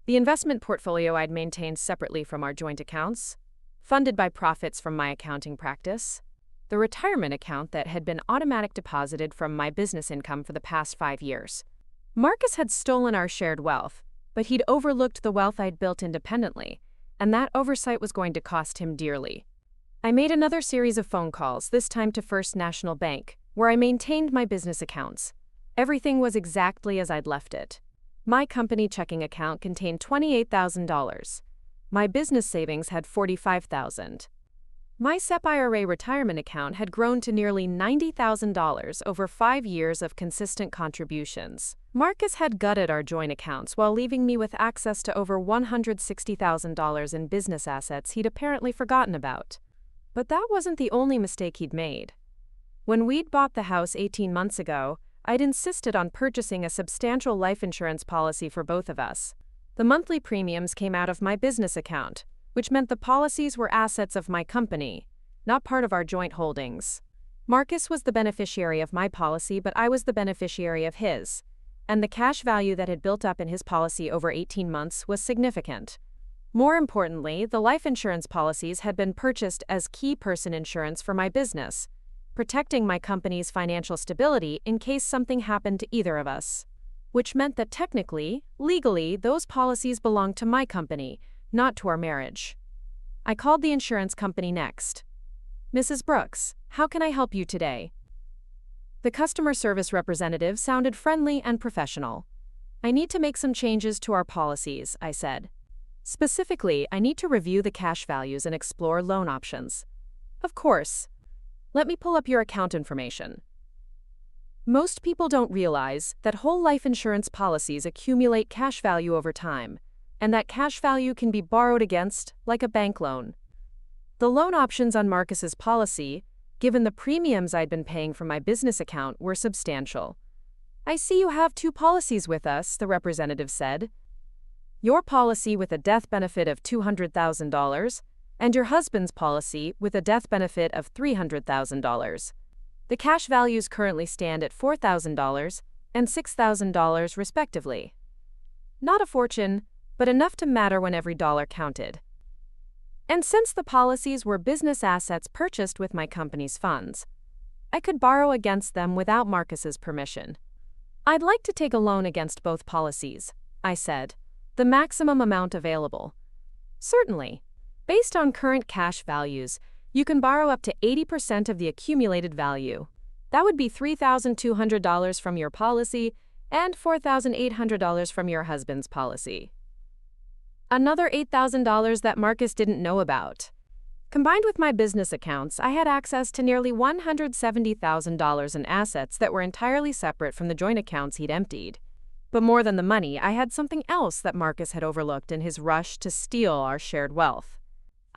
The investment portfolio I'd maintained separately from our joint accounts, funded by profits from my accounting practice. The retirement account that had been automatic deposited from my business income for the past 5 years. Marcus had stolen our shared wealth, but he'd overlooked the wealth I'd built independently, and that oversight was going to cost him dearly. I made another series of phone calls, this time to First National Bank, where I maintained my business accounts. Everything was exactly as I'd left it. My company checking account contained $28,000. My business savings had $45,000. My SEP IRA retirement account had grown to nearly $90,000 over 5 years of consistent contributions. Marcus had gutted our joint accounts while leaving me with access to over $160,000 in business assets he'd apparently forgotten about. But that wasn't the only mistake he'd made. When we'd bought the house 18 months ago, I'd insisted on purchasing a substantial life insurance policy for both of us. The monthly premiums came out of my business account, which meant the policies were assets of my company, not part of our joint holdings. Marcus was the beneficiary of my policy, but I was the beneficiary of his, and the cash value that had built up in his policy over 18 months was significant. More importantly, the life insurance policies had been purchased as key person insurance for my business, protecting my company's financial stability in case something happened to either of us. Which meant that technically, legally, those policies belonged to my company, not to our marriage. I called the insurance company next. "Mrs. Brooks, how can I help you today?" The customer service representative sounded friendly and professional. "I need to make some changes to our policies," I said. "Specifically, I need to review the cash values and explore loan options." "Of course. Let me pull up your account information." Most people don't realize that whole life insurance policies accumulate cash value over time, and that cash value can be borrowed against, like a bank loan. The loan options on Marcus's policy, given the premiums I'd been paying from my business account, were substantial. "I see you have 2 policies with us," the representative said. "Your policy with a death benefit of $200,000, and your husband's policy with a death benefit of $300,000. The cash values currently stand at $4,000 and $6,000 respectively. Not a fortune, but enough to matter when every dollar counted. And since the policies were business assets purchased with my company's funds, I could borrow against them without Marcus's permission. I'd like to take a loan against both policies," I said, "the maximum amount available." "Certainly. Based on current cash values, you can borrow up to 80% of the accumulated value. That would be $3,200 from your policy and $4,800 from your husband's policy. Another $8,000 that Marcus didn't know about. Combined with my business accounts, I had access to nearly $170,000 in assets that were entirely separate from the joint accounts he'd emptied. But more than the money, I had something else that Marcus had overlooked in his rush to steal our shared wealth.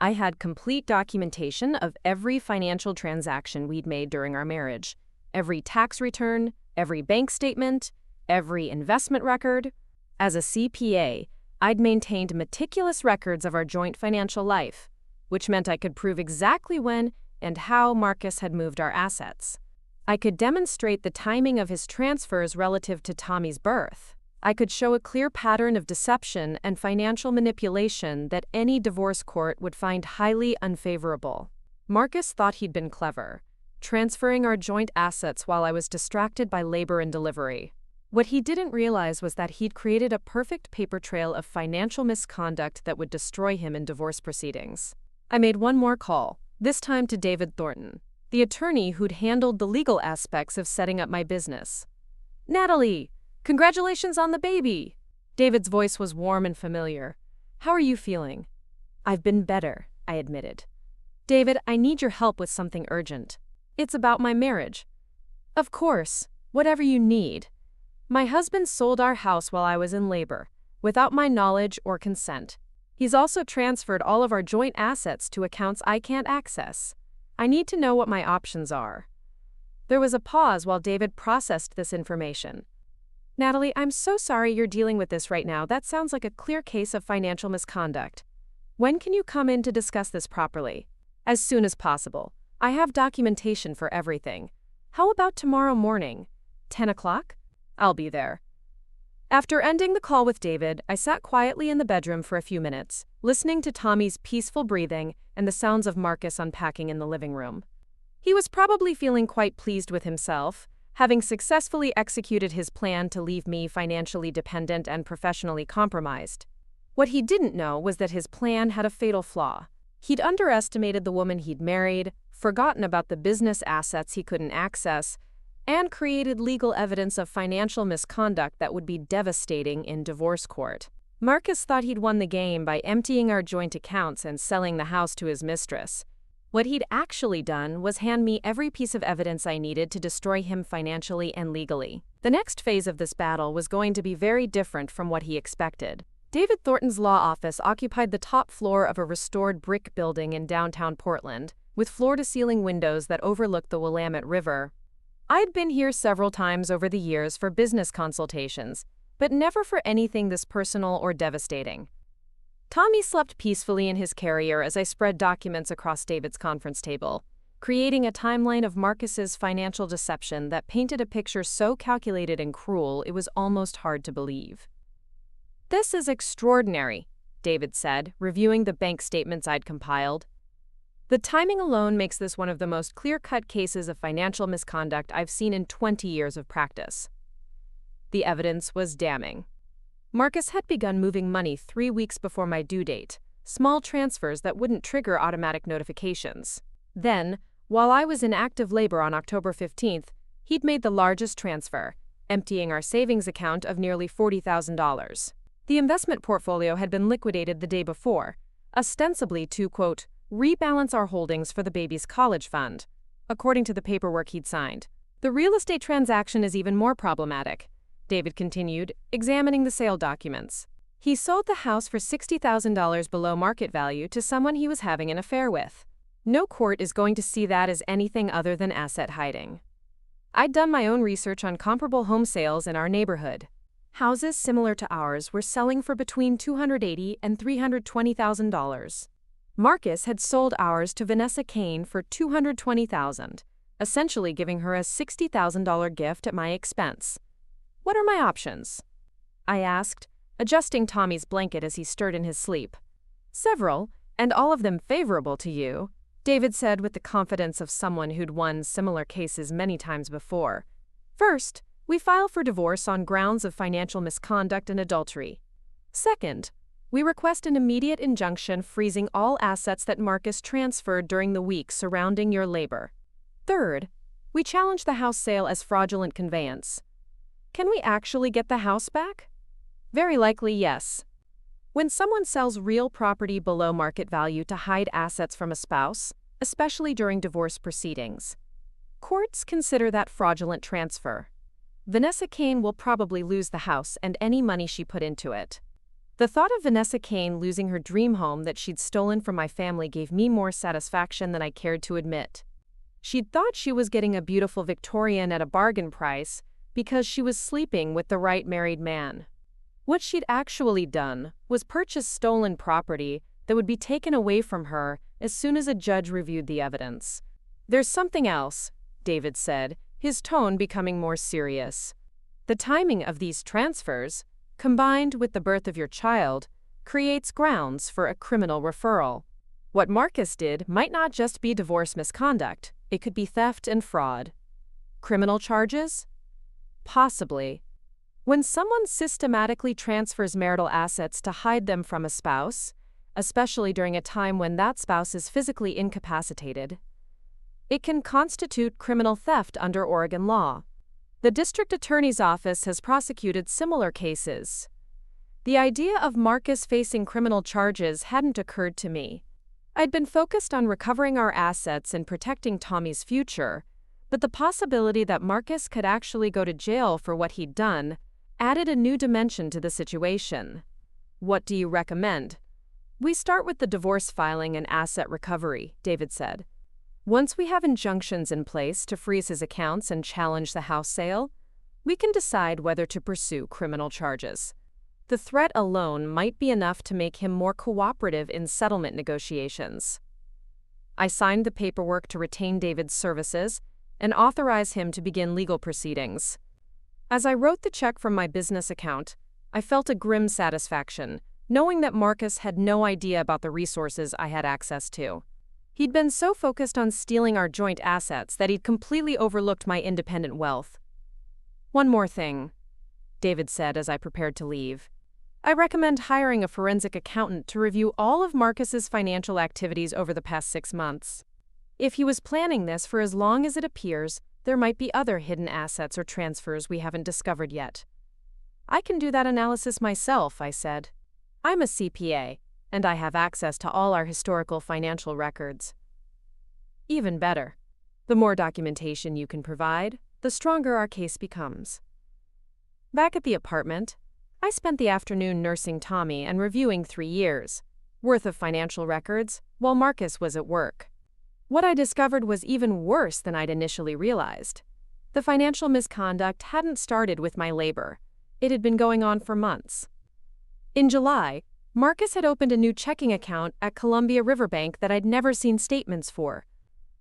I had complete documentation of every financial transaction we'd made during our marriage, every tax return, every bank statement, every investment record. As a CPA, I'd maintained meticulous records of our joint financial life, which meant I could prove exactly when and how Marcus had moved our assets. I could demonstrate the timing of his transfers relative to Tommy's birth. I could show a clear pattern of deception and financial manipulation that any divorce court would find highly unfavorable. Marcus thought he'd been clever, transferring our joint assets while I was distracted by labor and delivery. What he didn't realize was that he'd created a perfect paper trail of financial misconduct that would destroy him in divorce proceedings. I made one more call, this time to David Thornton, the attorney who'd handled the legal aspects of setting up my business. "Natalie, congratulations on the baby!" David's voice was warm and familiar. "How are you feeling?" "I've been better," I admitted. "David, I need your help with something urgent. It's about my marriage." "Of course, whatever you need." My husband sold our house while I was in labor, without my knowledge or consent. He's also transferred all of our joint assets to accounts I can't access. I need to know what my options are. There was a pause while David processed this information. "Natalie, I'm so sorry you're dealing with this right now. That sounds like a clear case of financial misconduct. When can you come in to discuss this properly?" "As soon as possible. I have documentation for everything." "How about tomorrow morning? 10 o'clock? I'll be there." After ending the call with David, I sat quietly in the bedroom for a few minutes, listening to Tommy's peaceful breathing and the sounds of Marcus unpacking in the living room. He was probably feeling quite pleased with himself, having successfully executed his plan to leave me financially dependent and professionally compromised. What he didn't know was that his plan had a fatal flaw. He'd underestimated the woman he'd married, forgotten about the business assets he couldn't access, and created legal evidence of financial misconduct that would be devastating in divorce court. Marcus thought he'd won the game by emptying our joint accounts and selling the house to his mistress. What he'd actually done was hand me every piece of evidence I needed to destroy him financially and legally. The next phase of this battle was going to be very different from what he expected. David Thornton's law office occupied the top floor of a restored brick building in downtown Portland, with floor-to-ceiling windows that overlooked the Willamette River. I'd been here several times over the years for business consultations, but never for anything this personal or devastating. Tommy slept peacefully in his carrier as I spread documents across David's conference table, creating a timeline of Marcus's financial deception that painted a picture so calculated and cruel it was almost hard to believe. "This is extraordinary," David said, reviewing the bank statements I'd compiled. "The timing alone makes this one of the most clear-cut cases of financial misconduct I've seen in 20 years of practice." The evidence was damning. Marcus had begun moving money 3 weeks before my due date, small transfers that wouldn't trigger automatic notifications. Then, while I was in active labor on October 15th, he'd made the largest transfer, emptying our savings account of nearly $40,000. The investment portfolio had been liquidated the day before, ostensibly to, quote, rebalance our holdings for the baby's college fund, according to the paperwork he'd signed. "The real estate transaction is even more problematic," David continued, examining the sale documents. "He sold the house for $60,000 below market value to someone he was having an affair with. No court is going to see that as anything other than asset hiding." I'd done my own research on comparable home sales in our neighborhood. Houses similar to ours were selling for between $280,000 and $320,000. Marcus had sold ours to Vanessa Kane for $220,000, essentially giving her a $60,000 gift at my expense. "What are my options?" I asked, adjusting Tommy's blanket as he stirred in his sleep. "Several, and all of them favorable to you," David said with the confidence of someone who'd won similar cases many times before. "First, we file for divorce on grounds of financial misconduct and adultery. Second, we request an immediate injunction freezing all assets that Marcus transferred during the week surrounding your labor. Third, we challenge the house sale as fraudulent conveyance." Can we actually get the house back? Very likely, yes. When someone sells real property below market value to hide assets from a spouse, especially during divorce proceedings, courts consider that fraudulent transfer. Vanessa Kane will probably lose the house and any money she put into it. The thought of Vanessa Kane losing her dream home that she'd stolen from my family gave me more satisfaction than I cared to admit. She'd thought she was getting a beautiful Victorian at a bargain price because she was sleeping with the right married man. What she'd actually done was purchase stolen property that would be taken away from her as soon as a judge reviewed the evidence. "There's something else," David said, his tone becoming more serious. The timing of these transfers, combined with the birth of your child, creates grounds for a criminal referral. What Marcus did might not just be divorce misconduct, it could be theft and fraud. Criminal charges? Possibly. When someone systematically transfers marital assets to hide them from a spouse, especially during a time when that spouse is physically incapacitated, it can constitute criminal theft under Oregon law. The district attorney's office has prosecuted similar cases. The idea of Marcus facing criminal charges hadn't occurred to me. I'd been focused on recovering our assets and protecting Tommy's future, but the possibility that Marcus could actually go to jail for what he'd done added a new dimension to the situation. What do you recommend? We start with the divorce filing and asset recovery, David said. Once we have injunctions in place to freeze his accounts and challenge the house sale, we can decide whether to pursue criminal charges. The threat alone might be enough to make him more cooperative in settlement negotiations. I signed the paperwork to retain David's services and authorize him to begin legal proceedings. As I wrote the check from my business account, I felt a grim satisfaction, knowing that Marcus had no idea about the resources I had access to. He'd been so focused on stealing our joint assets that he'd completely overlooked my independent wealth. One more thing, David said as I prepared to leave. I recommend hiring a forensic accountant to review all of Marcus's financial activities over the past 6 months. If he was planning this for as long as it appears, there might be other hidden assets or transfers we haven't discovered yet. I can do that analysis myself, I said. I'm a CPA, and I have access to all our historical financial records. Even better. The more documentation you can provide, the stronger our case becomes. Back at the apartment, I spent the afternoon nursing Tommy and reviewing 3 years' worth of financial records while Marcus was at work. What I discovered was even worse than I'd initially realized. The financial misconduct hadn't started with my labor. It had been going on for months. In July, Marcus had opened a new checking account at Columbia Riverbank that I'd never seen statements for.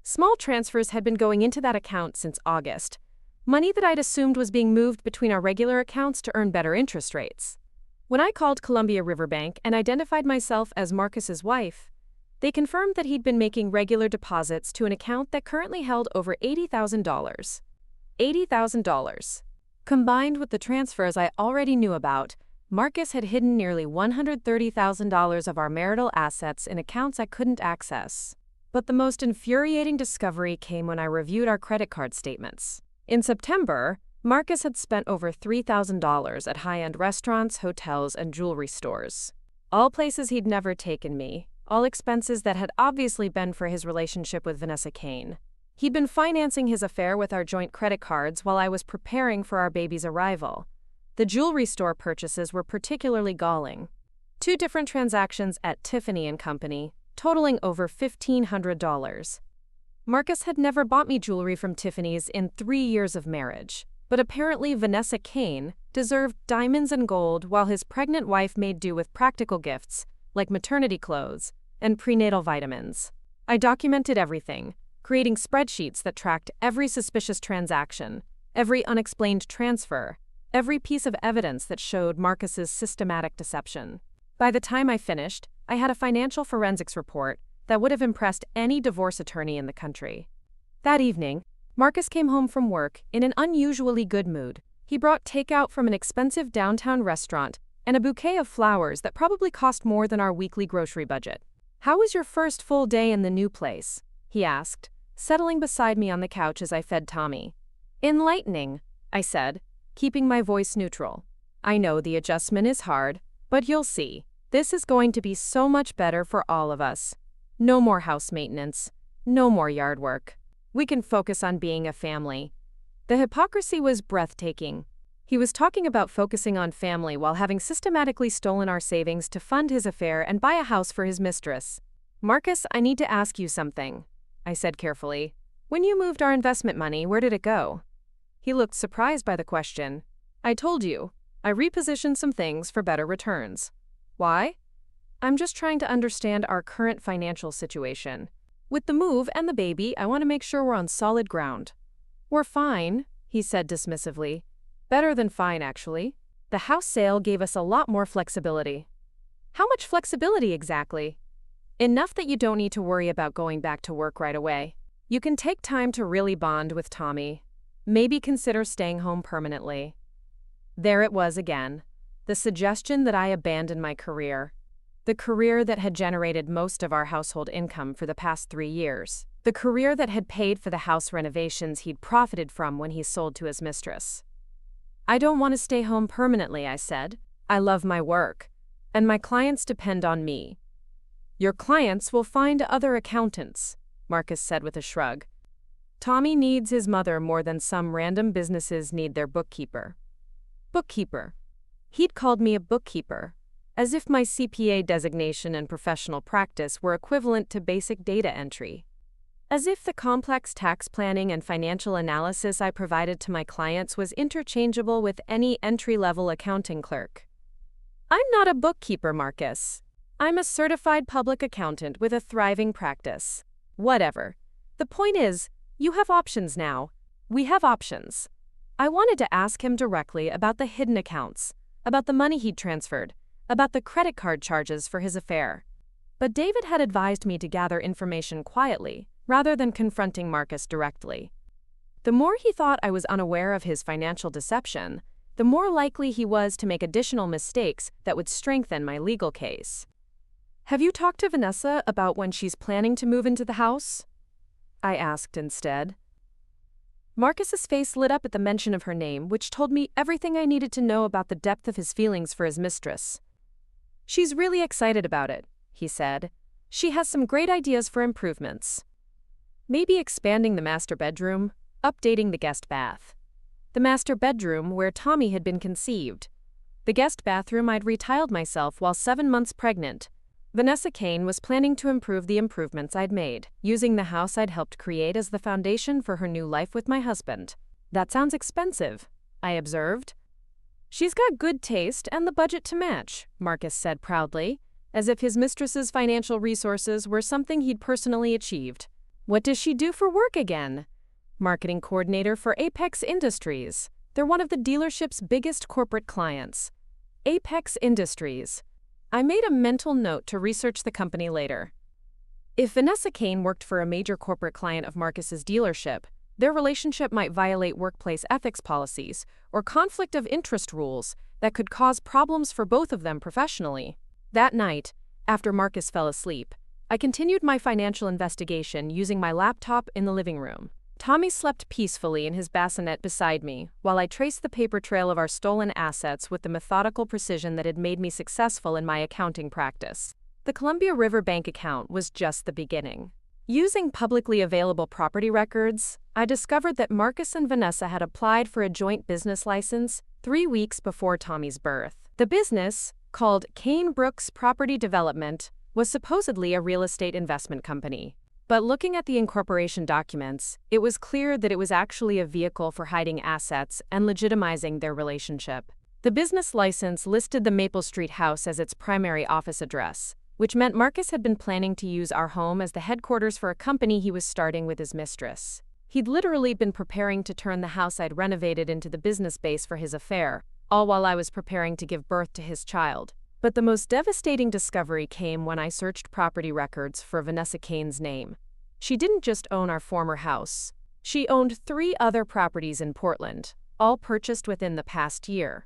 Small transfers had been going into that account since August, money that I'd assumed was being moved between our regular accounts to earn better interest rates. When I called Columbia Riverbank and identified myself as Marcus's wife, they confirmed that he'd been making regular deposits to an account that currently held over $80,000. $80,000. Combined with the transfers I already knew about, Marcus had hidden nearly $130,000 of our marital assets in accounts I couldn't access. But the most infuriating discovery came when I reviewed our credit card statements. In September, Marcus had spent over $3,000 at high-end restaurants, hotels, and jewelry stores. All places he'd never taken me, all expenses that had obviously been for his relationship with Vanessa Kane. He'd been financing his affair with our joint credit cards while I was preparing for our baby's arrival. The jewelry store purchases were particularly galling. 2 different transactions at Tiffany & Company, totaling over $1,500. Marcus had never bought me jewelry from Tiffany's in 3 years of marriage, but apparently Vanessa Kane deserved diamonds and gold while his pregnant wife made do with practical gifts, like maternity clothes and prenatal vitamins. I documented everything, creating spreadsheets that tracked every suspicious transaction, every unexplained transfer, every piece of evidence that showed Marcus's systematic deception. By the time I finished, I had a financial forensics report that would have impressed any divorce attorney in the country. That evening, Marcus came home from work in an unusually good mood. He brought takeout from an expensive downtown restaurant and a bouquet of flowers that probably cost more than our weekly grocery budget. "How was your first full day in the new place?" he asked, settling beside me on the couch as I fed Tommy. "Enlightening," I said, keeping my voice neutral. "I know the adjustment is hard, but you'll see. This is going to be so much better for all of us. No more house maintenance, no more yard work. We can focus on being a family." The hypocrisy was breathtaking. He was talking about focusing on family while having systematically stolen our savings to fund his affair and buy a house for his mistress. "Marcus, I need to ask you something," I said carefully. "When you moved our investment money, where did it go?" He looked surprised by the question. "I told you, I repositioned some things for better returns." "Why?" "I'm just trying to understand our current financial situation. With the move and the baby, I want to make sure we're on solid ground." "We're fine," he said dismissively. "Better than fine, actually. The house sale gave us a lot more flexibility." "How much flexibility exactly?" "Enough that you don't need to worry about going back to work right away. You can take time to really bond with Tommy. Maybe consider staying home permanently." There it was again. The suggestion that I abandon my career. The career that had generated most of our household income for the past 3 years. The career that had paid for the house renovations he'd profited from when he sold to his mistress. "I don't want to stay home permanently," I said. "I love my work, and my clients depend on me." "Your clients will find other accountants," Marcus said with a shrug. "Tommy needs his mother more than some random businesses need their bookkeeper." Bookkeeper. He'd called me a bookkeeper, as if my CPA designation and professional practice were equivalent to basic data entry. As if the complex tax planning and financial analysis I provided to my clients was interchangeable with any entry-level accounting clerk. "I'm not a bookkeeper, Marcus. I'm a certified public accountant with a thriving practice." "Whatever. The point is, you have options now. We have options." I wanted to ask him directly about the hidden accounts, about the money he'd transferred, about the credit card charges for his affair. But David had advised me to gather information quietly, rather than confronting Marcus directly. The more he thought I was unaware of his financial deception, the more likely he was to make additional mistakes that would strengthen my legal case. "Have you talked to Vanessa about when she's planning to move into the house?" I asked instead. Marcus's face lit up at the mention of her name, which told me everything I needed to know about the depth of his feelings for his mistress. "She's really excited about it," he said. "She has some great ideas for improvements. Maybe expanding the master bedroom, updating the guest bath." The master bedroom where Tommy had been conceived. The guest bathroom I'd retiled myself while 7 months pregnant. Vanessa Kane was planning to improve the improvements I'd made, using the house I'd helped create as the foundation for her new life with my husband. "That sounds expensive," I observed. "She's got good taste and the budget to match," Marcus said proudly, as if his mistress's financial resources were something he'd personally achieved. "What does she do for work again?" "Marketing coordinator for Apex Industries. They're one of the dealership's biggest corporate clients." Apex Industries. I made a mental note to research the company later. If Vanessa Kane worked for a major corporate client of Marcus's dealership, their relationship might violate workplace ethics policies or conflict of interest rules that could cause problems for both of them professionally. That night, after Marcus fell asleep, I continued my financial investigation using my laptop in the living room. Tommy slept peacefully in his bassinet beside me, while I traced the paper trail of our stolen assets with the methodical precision that had made me successful in my accounting practice. The Columbia River Bank account was just the beginning. Using publicly available property records, I discovered that Marcus and Vanessa had applied for a joint business license 3 weeks before Tommy's birth. The business, called Kane Brooks Property Development, was supposedly a real estate investment company. But looking at the incorporation documents, it was clear that it was actually a vehicle for hiding assets and legitimizing their relationship. The business license listed the Maple Street house as its primary office address, which meant Marcus had been planning to use our home as the headquarters for a company he was starting with his mistress. He'd literally been preparing to turn the house I'd renovated into the business base for his affair, all while I was preparing to give birth to his child. But the most devastating discovery came when I searched property records for Vanessa Kane's name. She didn't just own our former house. She owned 3 other properties in Portland, all purchased within the past year,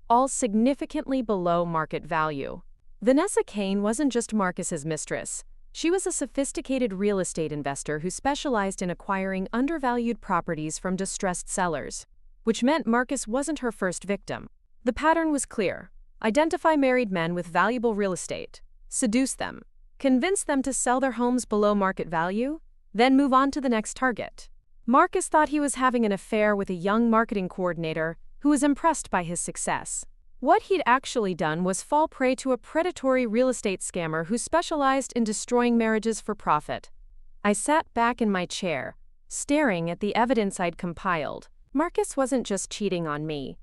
all significantly below market value. Vanessa Kane wasn't just Marcus's mistress. She was a sophisticated real estate investor who specialized in acquiring undervalued properties from distressed sellers, which meant Marcus wasn't her first victim. The pattern was clear. Identify married men with valuable real estate, seduce them, convince them to sell their homes below market value, then move on to the next target. Marcus thought he was having an affair with a young marketing coordinator who was impressed by his success. What he'd actually done was fall prey to a predatory real estate scammer who specialized in destroying marriages for profit. I sat back in my chair, staring at the evidence I'd compiled. Marcus wasn't just cheating on me.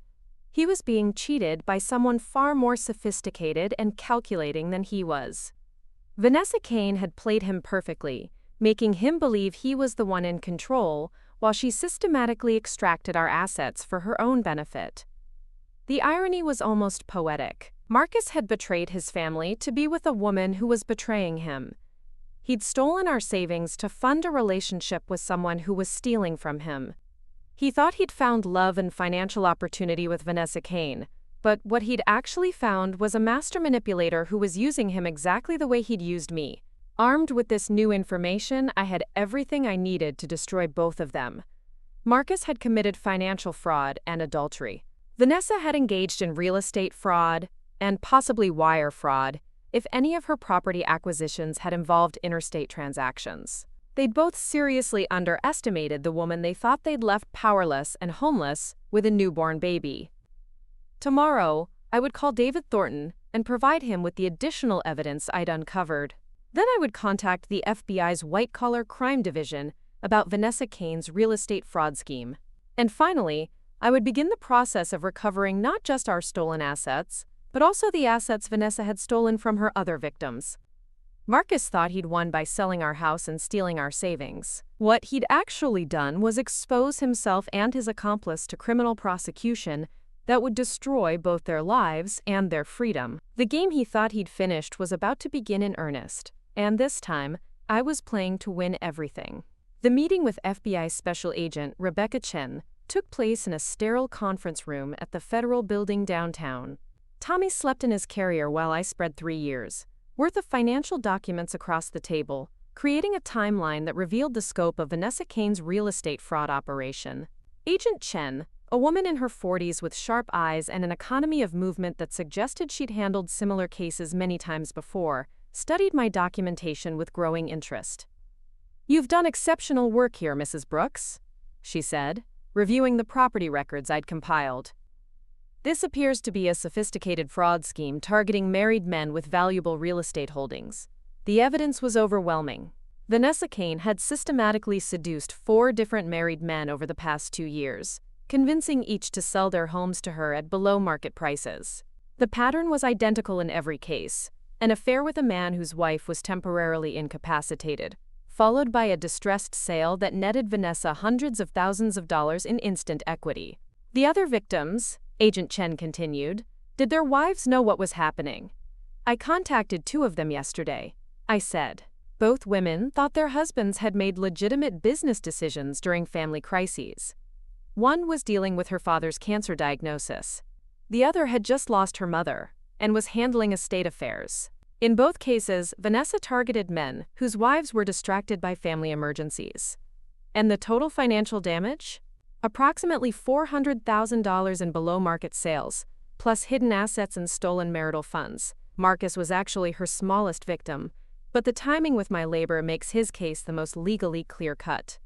He was being cheated by someone far more sophisticated and calculating than he was. Vanessa Kane had played him perfectly, making him believe he was the one in control, while she systematically extracted our assets for her own benefit. The irony was almost poetic. Marcus had betrayed his family to be with a woman who was betraying him. He'd stolen our savings to fund a relationship with someone who was stealing from him. He thought he'd found love and financial opportunity with Vanessa Kane, but what he'd actually found was a master manipulator who was using him exactly the way he'd used me. Armed with this new information, I had everything I needed to destroy both of them. Marcus had committed financial fraud and adultery. Vanessa had engaged in real estate fraud and possibly wire fraud if any of her property acquisitions had involved interstate transactions. They'd both seriously underestimated the woman they thought they'd left powerless and homeless with a newborn baby. Tomorrow, I would call David Thornton and provide him with the additional evidence I'd uncovered. Then I would contact the FBI's white-collar crime division about Vanessa Kane's real estate fraud scheme. And finally, I would begin the process of recovering not just our stolen assets, but also the assets Vanessa had stolen from her other victims. Marcus thought he'd won by selling our house and stealing our savings. What he'd actually done was expose himself and his accomplice to criminal prosecution that would destroy both their lives and their freedom. The game he thought he'd finished was about to begin in earnest, and this time, I was playing to win everything. The meeting with FBI Special Agent Rebecca Chen took place in a sterile conference room at the Federal Building downtown. Tommy slept in his carrier while I spread 3 years' worth of financial documents across the table, creating a timeline that revealed the scope of Vanessa Kane's real estate fraud operation. Agent Chen, a woman in her 40s with sharp eyes and an economy of movement that suggested she'd handled similar cases many times before, studied my documentation with growing interest. "You've done exceptional work here, Mrs. Brooks," she said, reviewing the property records I'd compiled. "This appears to be a sophisticated fraud scheme targeting married men with valuable real estate holdings." The evidence was overwhelming. Vanessa Kane had systematically seduced 4 different married men over the past 2 years, convincing each to sell their homes to her at below-market prices. The pattern was identical in every case: an affair with a man whose wife was temporarily incapacitated, followed by a distressed sale that netted Vanessa hundreds of thousands of dollars in instant equity. The other victims, Agent Chen continued, did their wives know what was happening? "I contacted 2 of them yesterday," I said. Both women thought their husbands had made legitimate business decisions during family crises. One was dealing with her father's cancer diagnosis. The other had just lost her mother and was handling estate affairs. In both cases, Vanessa targeted men whose wives were distracted by family emergencies. And the total financial damage? Approximately $400,000 in below-market sales, plus hidden assets and stolen marital funds. Marcus was actually her smallest victim, but the timing with my labor makes his case the most legally clear-cut.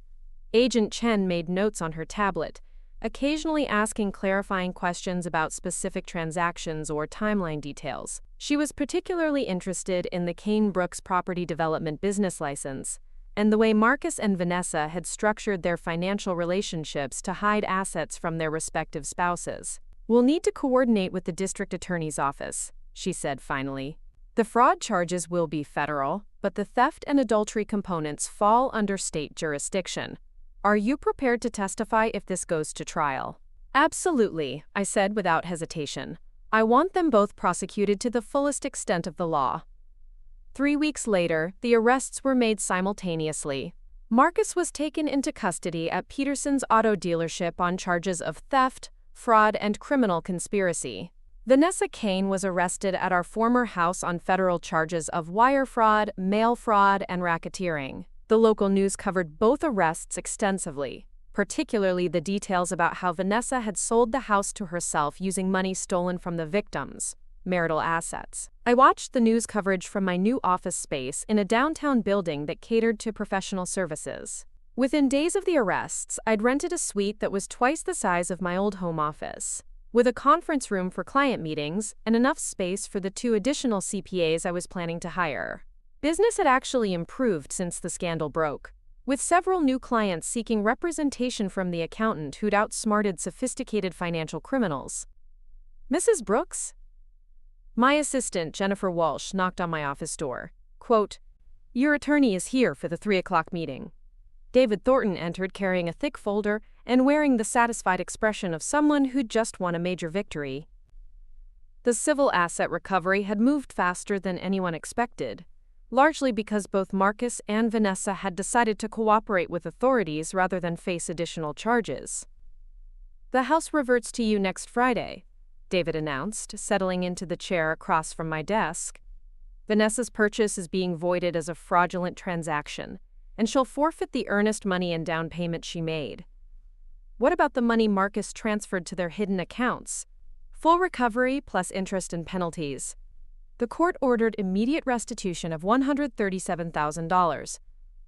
Agent Chen made notes on her tablet, occasionally asking clarifying questions about specific transactions or timeline details. She was particularly interested in the Kane Brooks property development business license and the way Marcus and Vanessa had structured their financial relationships to hide assets from their respective spouses. "We'll need to coordinate with the district attorney's office," she said finally. "The fraud charges will be federal, but the theft and adultery components fall under state jurisdiction. Are you prepared to testify if this goes to trial?" "Absolutely," I said without hesitation. "I want them both prosecuted to the fullest extent of the law." 3 weeks later, the arrests were made simultaneously. Marcus was taken into custody at Peterson's auto dealership on charges of theft, fraud, and criminal conspiracy. Vanessa Kane was arrested at our former house on federal charges of wire fraud, mail fraud, and racketeering. The local news covered both arrests extensively, particularly the details about how Vanessa had sold the house to herself using money stolen from the victims' marital assets. I watched the news coverage from my new office space in a downtown building that catered to professional services. Within days of the arrests, I'd rented a suite that was twice the size of my old home office, with a conference room for client meetings and enough space for the 2 additional CPAs I was planning to hire. Business had actually improved since the scandal broke, with several new clients seeking representation from the accountant who'd outsmarted sophisticated financial criminals. "Mrs. Brooks?" My assistant, Jennifer Walsh, knocked on my office door. Quote, "Your attorney is here for the 3 o'clock meeting." David Thornton entered carrying a thick folder and wearing the satisfied expression of someone who'd just won a major victory. The civil asset recovery had moved faster than anyone expected, largely because both Marcus and Vanessa had decided to cooperate with authorities rather than face additional charges. "The house reverts to you next Friday," David announced, settling into the chair across from my desk. "Vanessa's purchase is being voided as a fraudulent transaction, and she'll forfeit the earnest money and down payment she made." "What about the money Marcus transferred to their hidden accounts?" "Full recovery plus interest and penalties." The court ordered immediate restitution of $137,000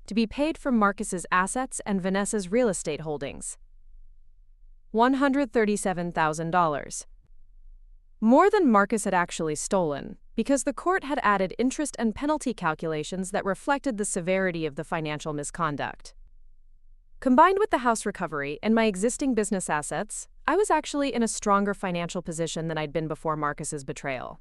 to be paid from Marcus's assets and Vanessa's real estate holdings. $137,000. More than Marcus had actually stolen, because the court had added interest and penalty calculations that reflected the severity of the financial misconduct. Combined with the house recovery and my existing business assets, I was actually in a stronger financial position than I'd been before Marcus's betrayal.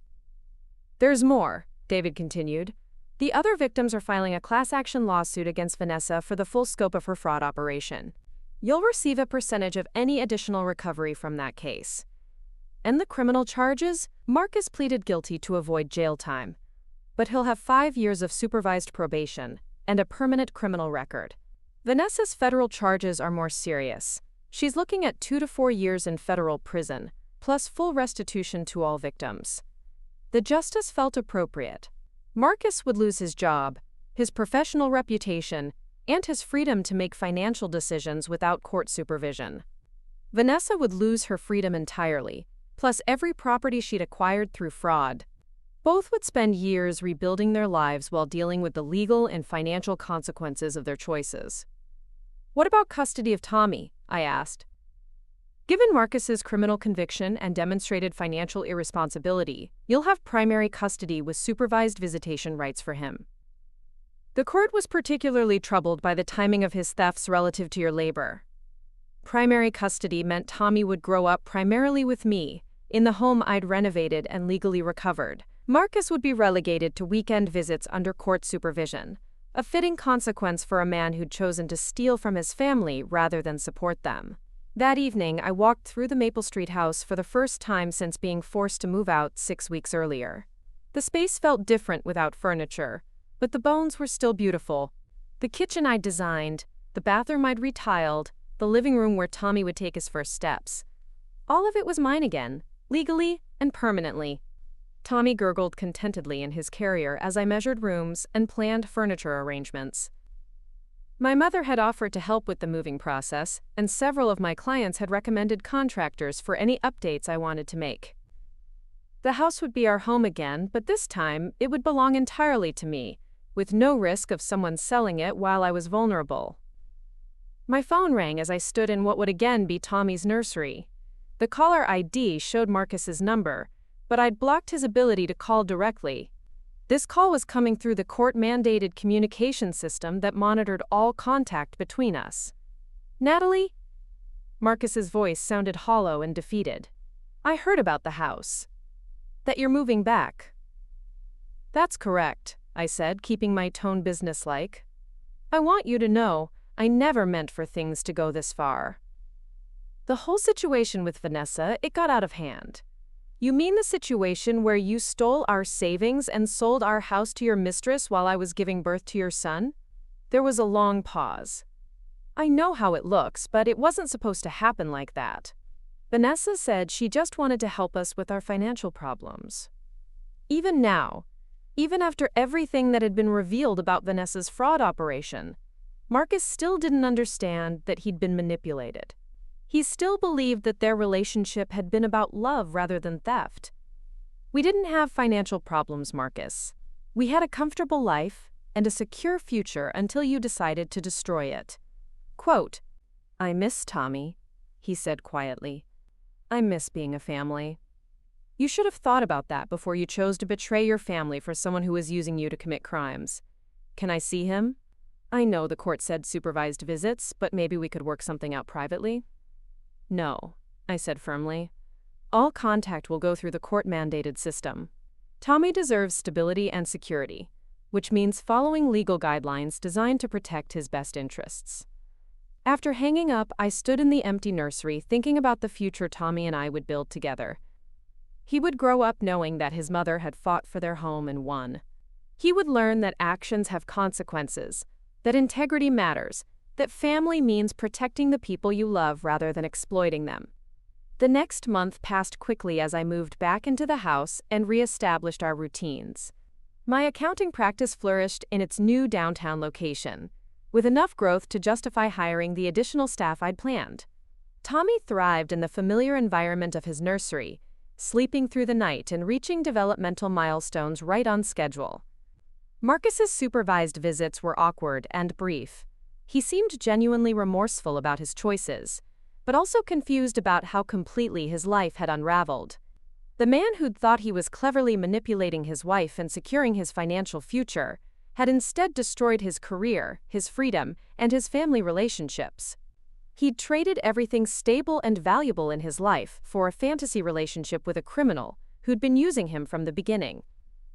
"There's more," David continued. "The other victims are filing a class action lawsuit against Vanessa for the full scope of her fraud operation. You'll receive a percentage of any additional recovery from that case." "And the criminal charges?" "Marcus pleaded guilty to avoid jail time, but he'll have 5 years of supervised probation and a permanent criminal record. Vanessa's federal charges are more serious. She's looking at 2 to 4 years in federal prison, plus full restitution to all victims." The justice felt appropriate. Marcus would lose his job, his professional reputation, and his freedom to make financial decisions without court supervision. Vanessa would lose her freedom entirely, plus every property she'd acquired through fraud. Both would spend years rebuilding their lives while dealing with the legal and financial consequences of their choices. "What about custody of Tommy?" I asked. "Given Marcus's criminal conviction and demonstrated financial irresponsibility, you'll have primary custody with supervised visitation rights for him. The court was particularly troubled by the timing of his thefts relative to your labor. Primary custody meant Tommy would grow up primarily with me, in the home I'd renovated and legally recovered. Marcus would be relegated to weekend visits under court supervision, a fitting consequence for a man who'd chosen to steal from his family rather than support them." That evening, I walked through the Maple Street house for the first time since being forced to move out 6 weeks earlier. The space felt different without furniture, but the bones were still beautiful. The kitchen I'd designed, the bathroom I'd retiled, the living room where Tommy would take his first steps. All of it was mine again, legally and permanently. Tommy gurgled contentedly in his carrier as I measured rooms and planned furniture arrangements. My mother had offered to help with the moving process, and several of my clients had recommended contractors for any updates I wanted to make. The house would be our home again, but this time it would belong entirely to me, with no risk of someone selling it while I was vulnerable. My phone rang as I stood in what would again be Tommy's nursery. The caller ID showed Marcus's number, but I'd blocked his ability to call directly. This call was coming through the court-mandated communication system that monitored all contact between us. "Natalie?" Marcus's voice sounded hollow and defeated. "I heard about the house. That you're moving back." "That's correct," I said, keeping my tone businesslike. "I want you to know, I never meant for things to go this far. The whole situation with Vanessa, it got out of hand." "You mean the situation where you stole our savings and sold our house to your mistress while I was giving birth to your son?" There was a long pause. "I know how it looks, but it wasn't supposed to happen like that. Vanessa said she just wanted to help us with our financial problems." Even now, even after everything that had been revealed about Vanessa's fraud operation, Marcus still didn't understand that he'd been manipulated. He still believed that their relationship had been about love rather than theft. "We didn't have financial problems, Marcus. We had a comfortable life and a secure future until you decided to destroy it." Quote, "I miss Tommy," he said quietly. "I miss being a family." You should have thought about that before you chose to betray your family for someone who was using you to commit crimes. "Can I see him?" "I know the court said supervised visits, but maybe we could work something out privately." "No," I said firmly. "All contact will go through the court-mandated system. Tommy deserves stability and security, which means following legal guidelines designed to protect his best interests." After hanging up, I stood in the empty nursery thinking about the future Tommy and I would build together. He would grow up knowing that his mother had fought for their home and won. He would learn that actions have consequences, that integrity matters, that family means protecting the people you love rather than exploiting them. The next month passed quickly as I moved back into the house and re-established our routines. My accounting practice flourished in its new downtown location, with enough growth to justify hiring the additional staff I'd planned. Tommy thrived in the familiar environment of his nursery, sleeping through the night and reaching developmental milestones right on schedule. Marcus's supervised visits were awkward and brief. He seemed genuinely remorseful about his choices, but also confused about how completely his life had unraveled. The man who'd thought he was cleverly manipulating his wife and securing his financial future had instead destroyed his career, his freedom, and his family relationships. He'd traded everything stable and valuable in his life for a fantasy relationship with a criminal who'd been using him from the beginning.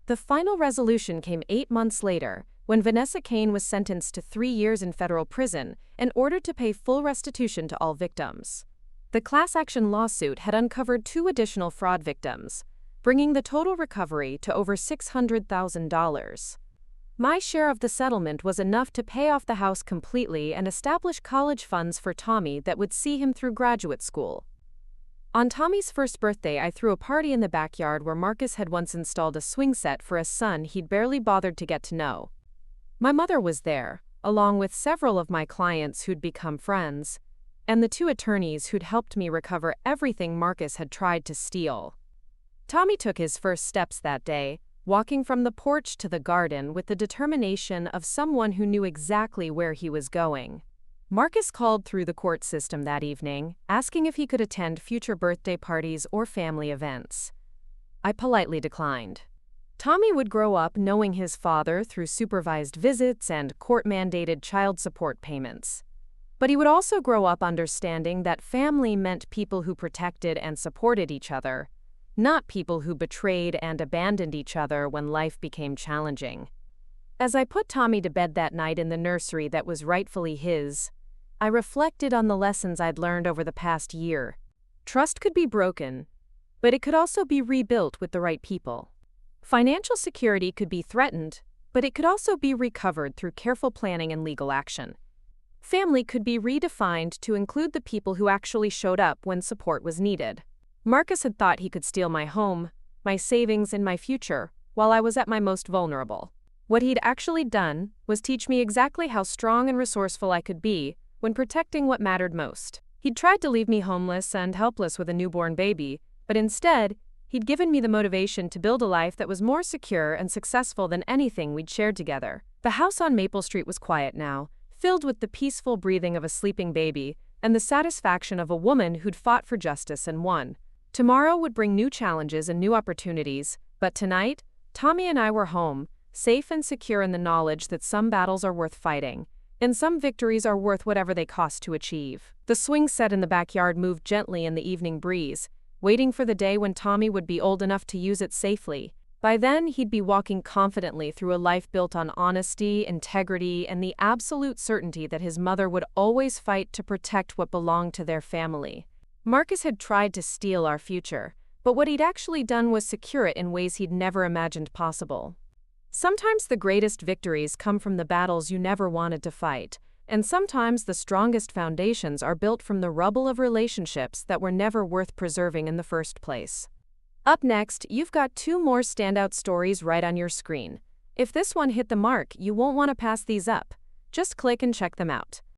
The final resolution came 8 months later, when Vanessa Kane was sentenced to 3 years in federal prison and ordered to pay full restitution to all victims. The class action lawsuit had uncovered 2 additional fraud victims, bringing the total recovery to over $600,000. My share of the settlement was enough to pay off the house completely and establish college funds for Tommy that would see him through graduate school. On Tommy's first birthday, I threw a party in the backyard where Marcus had once installed a swing set for a son he'd barely bothered to get to know. My mother was there, along with several of my clients who'd become friends, and the 2 attorneys who'd helped me recover everything Marcus had tried to steal. Tommy took his first steps that day, walking from the porch to the garden with the determination of someone who knew exactly where he was going. Marcus called through the court system that evening, asking if he could attend future birthday parties or family events. I politely declined. Tommy would grow up knowing his father through supervised visits and court-mandated child support payments. But he would also grow up understanding that family meant people who protected and supported each other, not people who betrayed and abandoned each other when life became challenging. As I put Tommy to bed that night in the nursery that was rightfully his, I reflected on the lessons I'd learned over the past year. Trust could be broken, but it could also be rebuilt with the right people. Financial security could be threatened, but it could also be recovered through careful planning and legal action. Family could be redefined to include the people who actually showed up when support was needed. Marcus had thought he could steal my home, my savings, and my future while I was at my most vulnerable. What he'd actually done was teach me exactly how strong and resourceful I could be when protecting what mattered most. He'd tried to leave me homeless and helpless with a newborn baby, but instead, he'd given me the motivation to build a life that was more secure and successful than anything we'd shared together. The house on Maple Street was quiet now, filled with the peaceful breathing of a sleeping baby and the satisfaction of a woman who'd fought for justice and won. Tomorrow would bring new challenges and new opportunities, but tonight, Tommy and I were home, safe and secure in the knowledge that some battles are worth fighting, and some victories are worth whatever they cost to achieve. The swing set in the backyard moved gently in the evening breeze, waiting for the day when Tommy would be old enough to use it safely. By then, he'd be walking confidently through a life built on honesty, integrity, and the absolute certainty that his mother would always fight to protect what belonged to their family. Marcus had tried to steal our future, but what he'd actually done was secure it in ways he'd never imagined possible. Sometimes the greatest victories come from the battles you never wanted to fight, and sometimes the strongest foundations are built from the rubble of relationships that were never worth preserving in the first place. Up next, you've got 2 more standout stories right on your screen. If this one hit the mark, you won't want to pass these up. Just click and check them out.